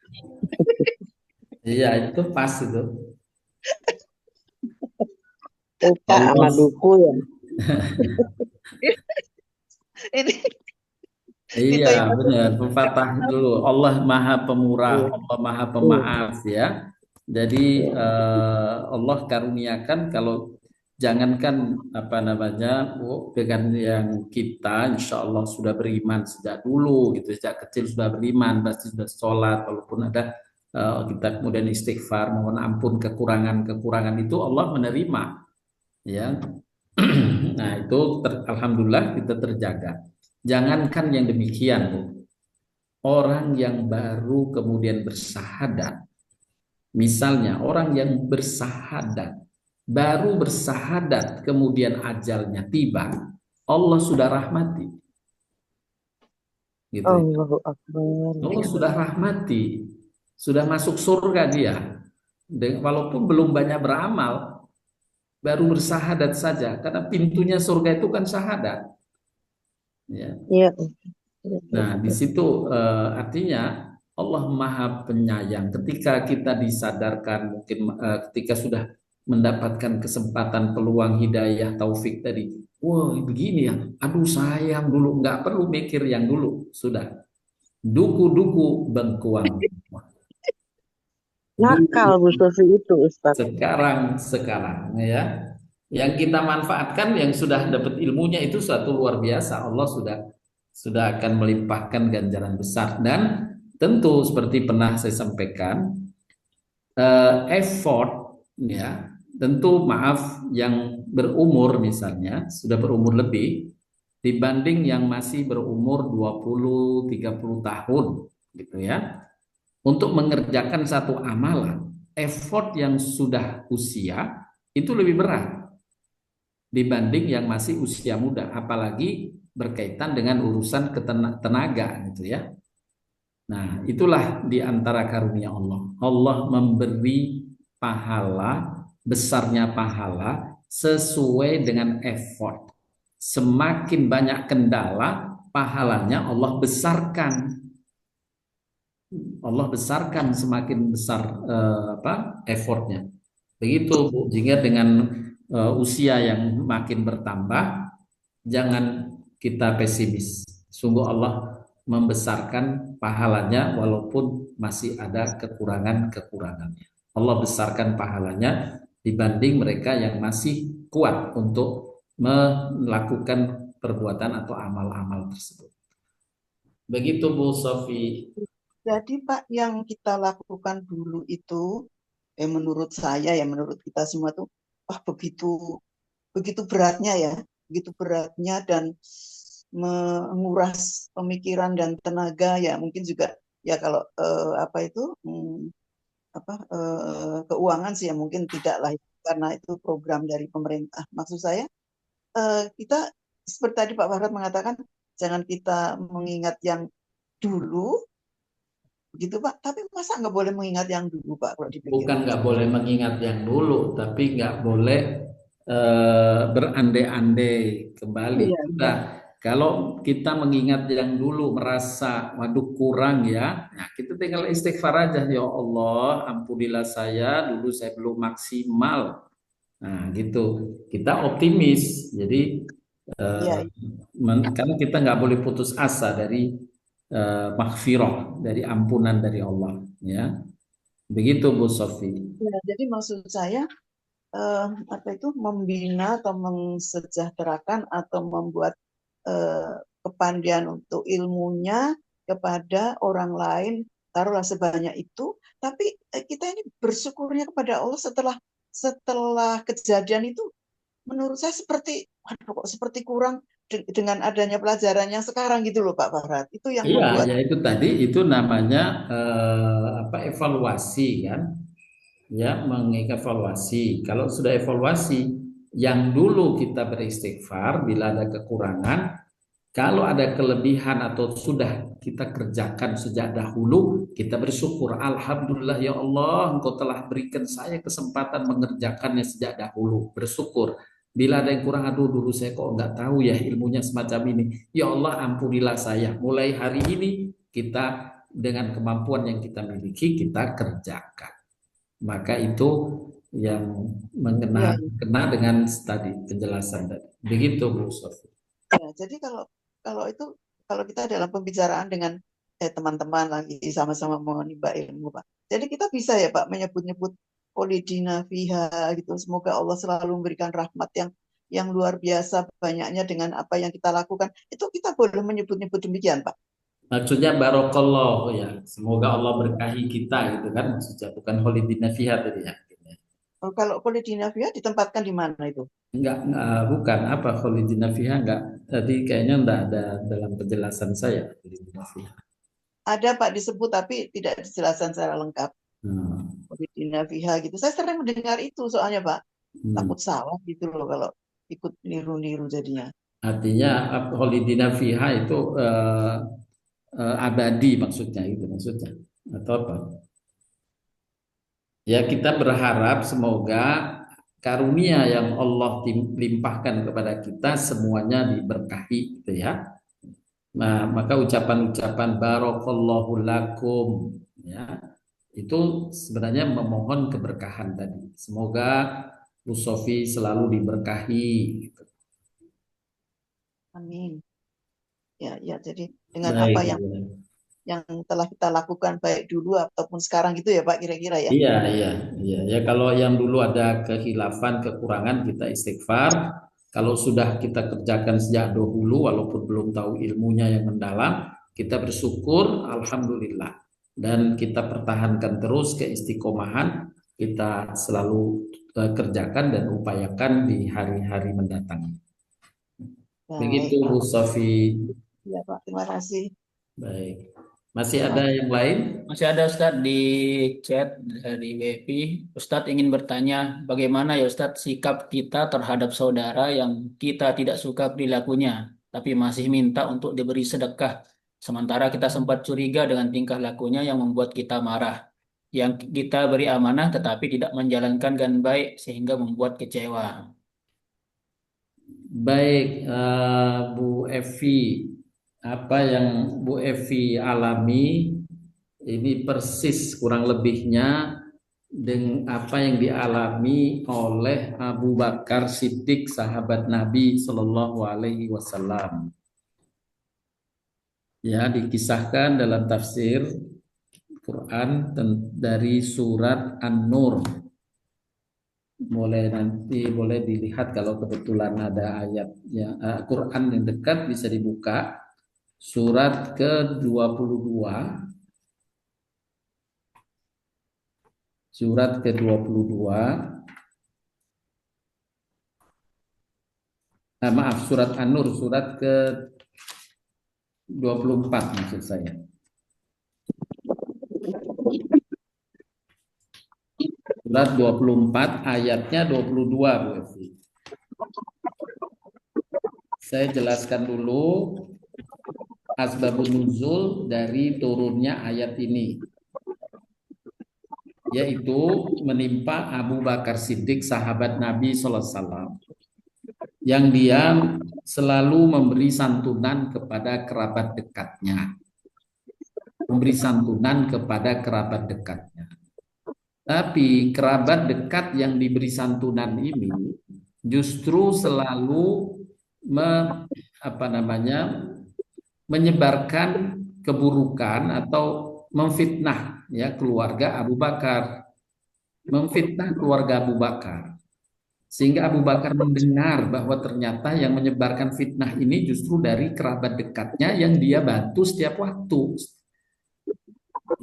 Iya, itu pas itu. Lupa sama duku ya. Ini iya benar, pepatah dulu, Allah Maha Pemurah, Allah Maha Pemaaf ya. Jadi Allah karuniakan kalau jangankan apa namanya, dengan yang kita insya Allah sudah beriman sejak dulu gitu, sejak kecil sudah beriman, pasti sudah sholat, walaupun ada kita kemudian istighfar, mohon ampun kekurangan-kekurangan itu Allah menerima, ya. Nah itu alhamdulillah kita terjaga. Jangankan yang demikian, Bu. Orang yang baru kemudian bersahadat, misalnya orang yang bersahadat, baru bersahadat kemudian ajalnya tiba, Allah sudah rahmati, gitu ya. Allahu Akbar. Allah sudah rahmati, sudah masuk surga dia. Walaupun belum banyak beramal, baru bersahadat saja, karena pintunya surga itu kan syahadat. Ya. Iya. Nah, di situ artinya Allah Maha Penyayang. Ketika kita disadarkan, mungkin ketika sudah mendapatkan kesempatan, peluang, hidayah, taufik tadi, wah begini ya, aduh sayang dulu, nggak perlu mikir yang dulu, sudah duku-duku bengkuang. Nakal Bu Sofi itu Ustaz. Sekarang ya, yang kita manfaatkan, yang sudah dapat ilmunya itu suatu luar biasa. Allah sudah akan melimpahkan ganjaran besar. Dan tentu seperti pernah saya sampaikan, effort ya, tentu maaf, yang berumur misalnya sudah berumur lebih dibanding yang masih berumur 20-30 tahun gitu ya, untuk mengerjakan satu amalan, effort yang sudah usia itu lebih berat dibanding yang masih usia muda, apalagi berkaitan dengan urusan tenaga gitu ya. Nah, itulah di antara karunia Allah. Allah memberi pahala, besarnya pahala sesuai dengan effort. Semakin banyak kendala, pahalanya Allah besarkan. Allah besarkan semakin besar effortnya. Begitu Bu, sehingga dengan usia yang makin bertambah, jangan kita pesimis. Sungguh Allah membesarkan pahalanya walaupun masih ada kekurangan-kekurangannya. Allah besarkan pahalanya dibanding mereka yang masih kuat untuk melakukan perbuatan atau amal-amal tersebut. Begitu Bu Sofi. Jadi Pak, yang kita lakukan dulu itu, menurut saya ya, menurut kita semua tuh, begitu beratnya ya, begitu beratnya dan menguras pemikiran dan tenaga ya, mungkin juga ya kalau keuangan sih ya mungkin tidak lah, karena itu program dari pemerintah. Maksud saya kita seperti tadi Pak Farhat mengatakan, jangan kita mengingat yang dulu. Begitu Pak, tapi masa nggak boleh mengingat yang dulu Pak kalau dipikir? Bukan nggak boleh mengingat yang dulu, tapi nggak boleh berandai-andai kembali. Iya. Sudah, kalau kita mengingat yang dulu merasa waduh kurang ya, nah kita tinggal istighfar aja, ya Allah ampunilah saya, dulu saya belum maksimal. Nah gitu, kita optimis. Jadi Iya. karena kita nggak boleh putus asa dari maghfirah, dari ampunan dari Allah, ya. Begitu Bu Sofi. Ya, jadi maksud saya membina atau mensejahterakan atau membuat kepandian untuk ilmunya kepada orang lain, taruhlah sebanyak itu, tapi kita ini bersyukurnya kepada Allah setelah kejadian itu, menurut saya seperti kurang dengan adanya pelajaran yang sekarang gitu loh Pak Farhat. Itu yang Iya, membuat ya itu tadi, itu namanya evaluasi kan, ya, mengevaluasi. Kalau sudah evaluasi, yang dulu kita beristighfar bila ada kekurangan, kalau ada kelebihan atau sudah kita kerjakan sejak dahulu, kita bersyukur. Alhamdulillah ya Allah, Engkau telah berikan saya kesempatan mengerjakannya sejak dahulu. Bersyukur. Bila ada yang kurang, aduh dulu saya kok nggak tahu ya ilmunya semacam ini. Ya Allah ampunilah saya. Mulai hari ini kita dengan kemampuan yang kita miliki, kita kerjakan. Maka itu yang kena dengan tadi penjelasan tadi. Begitu Bu Sofi. ya, jadi kalau kita dalam pembicaraan dengan teman-teman lagi sama-sama menimba ilmu Pak. Jadi kita bisa ya Pak menyebut-nyebut Kholidina fiha gitu. Semoga Allah selalu memberikan rahmat yang luar biasa banyaknya dengan apa yang kita lakukan. Itu kita boleh menyebut-nyebut demikian, Pak. Maksudnya barokallahu ya. Semoga Allah berkahi kita gitu kan. Maksudnya bukan kholidina fiha tadi ya. Kalau kholidina fiha ditempatkan di mana itu? Bukan apa kholidina fiha enggak. Tadi kayaknya enggak ada dalam penjelasan saya kholidina fiha. Ada Pak disebut tapi tidak dijelaskan secara lengkap. Kholidina fiha gitu. Saya sering mendengar itu soalnya Pak. Takut salah gitu loh kalau ikut niru-niru jadinya. Artinya kholidina fiha itu abadi maksudnya itu maksudnya atau apa? Ya kita berharap semoga karunia yang Allah limpahkan kepada kita semuanya diberkahi gitu ya. Nah, maka ucapan-ucapan barakallahu lakum ya itu sebenarnya memohon keberkahan tadi. Semoga Bu Sofi selalu diberkahi gitu. Amin. Ya, jadi dengan Baik, apa yang telah kita lakukan baik dulu ataupun sekarang gitu ya Pak kira-kira ya. Iya. Ya kalau yang dulu ada kehilafan, kekurangan kita istighfar. Kalau sudah kita kerjakan sejak dahulu walaupun belum tahu ilmunya yang mendalam, kita bersyukur alhamdulillah dan kita pertahankan terus keistiqomahan, kita selalu kerjakan dan upayakan di hari-hari mendatang. Begitu Bu Sofi. Ya Pak, terima kasih. Baik. Masih ada yang lain? Masih ada Ustadz di chat dari WP. Ustadz ingin bertanya, bagaimana ya Ustadz sikap kita terhadap saudara yang kita tidak suka perilakunya, tapi masih minta untuk diberi sedekah. Sementara kita sempat curiga dengan tingkah lakunya yang membuat kita marah. Yang kita beri amanah tetapi tidak menjalankan dengan baik sehingga membuat kecewa. Baik, Bu Evi. Apa yang Bu Evi alami ini persis kurang lebihnya dengan apa yang dialami oleh Abu Bakar Siddiq sahabat Nabi Shallallahu Alaihi Wasallam. Ya, dikisahkan dalam tafsir Quran dari surat An-Nur. Boleh dilihat kalau kebetulan ada ayatnya Quran yang dekat bisa dibuka. Surat ke-22 Surat ke-22 maaf, surat An-Nur surat ke-24 maksud saya. Surat 24 ayatnya 22 Bu Evi. Saya jelaskan dulu asbabun nuzul dari turunnya ayat ini, yaitu menimpa Abu Bakar Siddiq sahabat Nabi SAW yang dia selalu memberi santunan kepada kerabat dekatnya, tapi kerabat dekat yang diberi santunan ini justru selalu menyebarkan keburukan atau memfitnah ya keluarga Abu Bakar, sehingga Abu Bakar mendengar bahwa ternyata yang menyebarkan fitnah ini justru dari kerabat dekatnya yang dia bantu setiap waktu.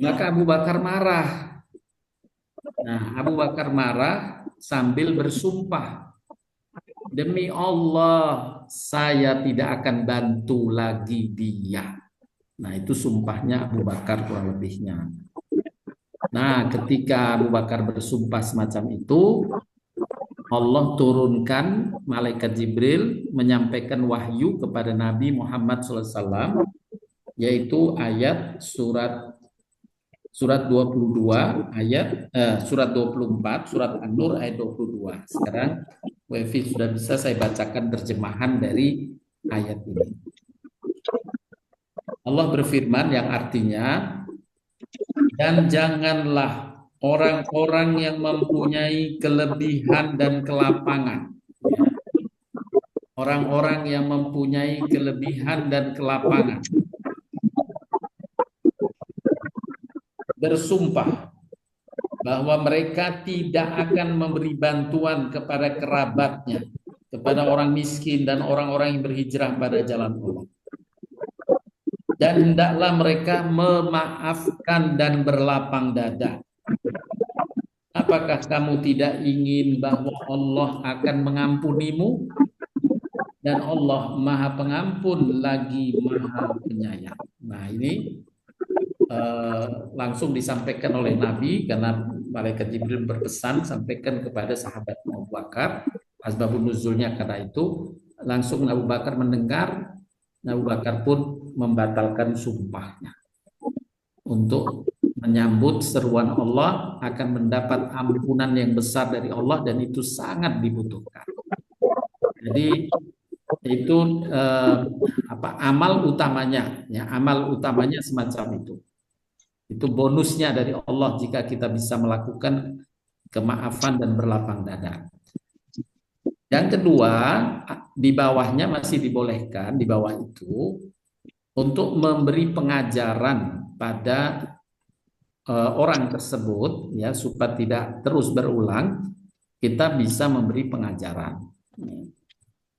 Maka Abu Bakar marah. Nah, Abu Bakar marah sambil bersumpah, demi Allah, saya tidak akan bantu lagi dia. Nah, itu sumpahnya Abu Bakar kurang lebihnya. Nah, ketika Abu Bakar bersumpah semacam itu, Allah turunkan malaikat Jibril menyampaikan wahyu kepada Nabi Muhammad SAW, yaitu ayat surat 22 surat 24 surat An-Nur ayat 22. Sekarang Wefi sudah bisa saya bacakan terjemahan dari ayat ini. Allah berfirman yang artinya, dan janganlah orang-orang yang mempunyai kelebihan dan kelapangan, orang-orang yang mempunyai kelebihan dan kelapangan bersumpah bahwa mereka tidak akan memberi bantuan kepada kerabatnya, kepada orang miskin dan orang-orang yang berhijrah pada jalan Allah. Dan hendaklah mereka memaafkan dan berlapang dada. Apakah kamu tidak ingin bahwa Allah akan mengampunimu? Dan Allah Maha Pengampun lagi Maha Penyayang. Nah, ini langsung disampaikan oleh Nabi karena malaikat Jibril berpesan sampaikan kepada sahabat Abu Bakar. Asbabun nuzulnya karena itu langsung Abu Bakar mendengar, Abu Bakar pun membatalkan sumpahnya untuk menyambut seruan Allah akan mendapat ampunan yang besar dari Allah dan itu sangat dibutuhkan. Jadi itu amal utamanya, ya amal utamanya semacam itu. Itu bonusnya dari Allah jika kita bisa melakukan kemaafan dan berlapang dada. Yang kedua, di bawahnya masih dibolehkan, di bawah itu, untuk memberi pengajaran pada orang tersebut, ya supaya tidak terus berulang, kita bisa memberi pengajaran.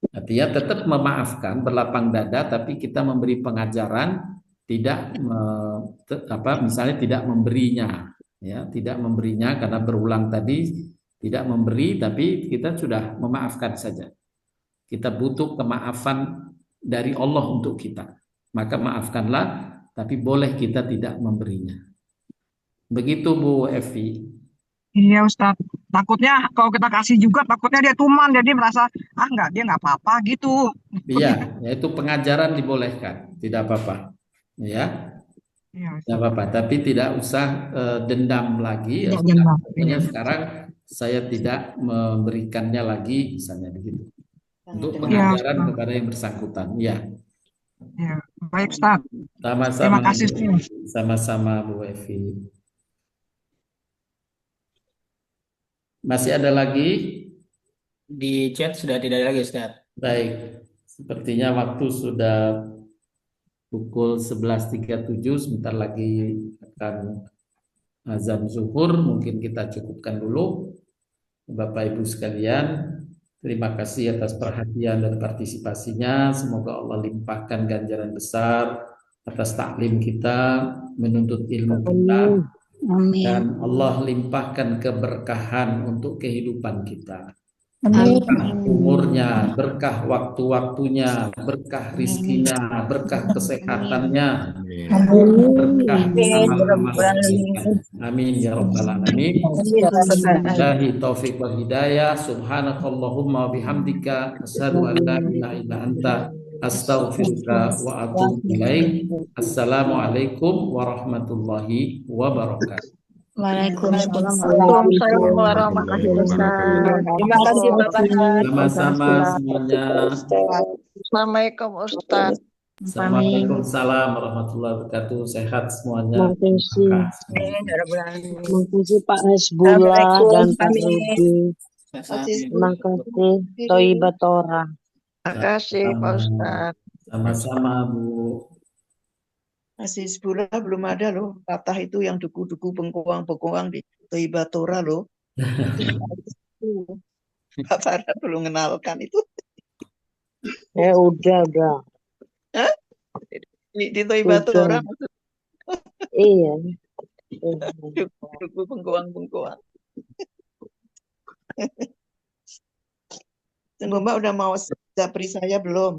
Artinya tetap memaafkan, berlapang dada, tapi kita memberi pengajaran, tidak misalnya tidak memberinya, ya tidak memberinya karena berulang tadi tidak memberi, tapi kita sudah memaafkan saja. Kita butuh kemaafan dari Allah untuk kita, maka maafkanlah, tapi boleh kita tidak memberinya. Begitu Bu Evi. Iya Ustadz, takutnya kalau kita kasih juga takutnya dia tuman, jadi merasa dia nggak apa-apa gitu. Iya, yaitu pengajaran dibolehkan, tidak apa-apa. Ya, Iya, tidak apa-apa, tapi tidak usah dendam lagi. tidak dendam. Pokoknya sekarang saya tidak memberikannya lagi, misalnya begitu. Untuk pengajaran kepada yang bersangkutan. Ya. Ya, baik Ustadz. Sama-sama. Terima kasih. Sama-sama Bu Evi. Masih ada lagi? Di chat sudah tidak ada lagi Ustadz. Baik, sepertinya waktu sudah pukul 11.37, sebentar lagi akan azan zuhur, mungkin kita cukupkan dulu. Bapak Ibu sekalian, terima kasih atas perhatian dan partisipasinya. Semoga Allah limpahkan ganjaran besar atas taklim kita, menuntut ilmu kita. Amin. Dan Allah limpahkan keberkahan untuk kehidupan kita. Amin. Berkah umurnya, berkah waktu-waktunya, berkah rizkinya, berkah kesehatannya, berkah amal-amal. Amin ya rabbal alamin. Billahi taufiq wal hidayah. Subhanakallahumma wa bihamdika asyhadu an la ilaha illa anta astaghfiruka wa atubu ilaik. Assalamualaikum warahmatullahi wabarakatuh. Waalaikumsalam warahmatullahi wabarakatuh. Terima kasih Bapak. Sama-sama semuanya. Assalamualaikum Ustaz. Waalaikumsalam warahmatullahi wabarakatuh. Sehat semuanya. Terima kasih Pak Hasbullah dan Pak Rudi. Terima kasih Toibatora. Terima kasih Pak Ustaz. Sama-sama Bu. Masih sebulan belum ada loh patah itu yang duku-duku bengkoang-bengkoang di Toibatora loh. Pak Farah belum mengenalkan itu. Udah. Hah? Di Toibatora maksudnya. Iya. Duku bengkoang-bengkoang. Tunggu Mbak udah mau japri saya belum?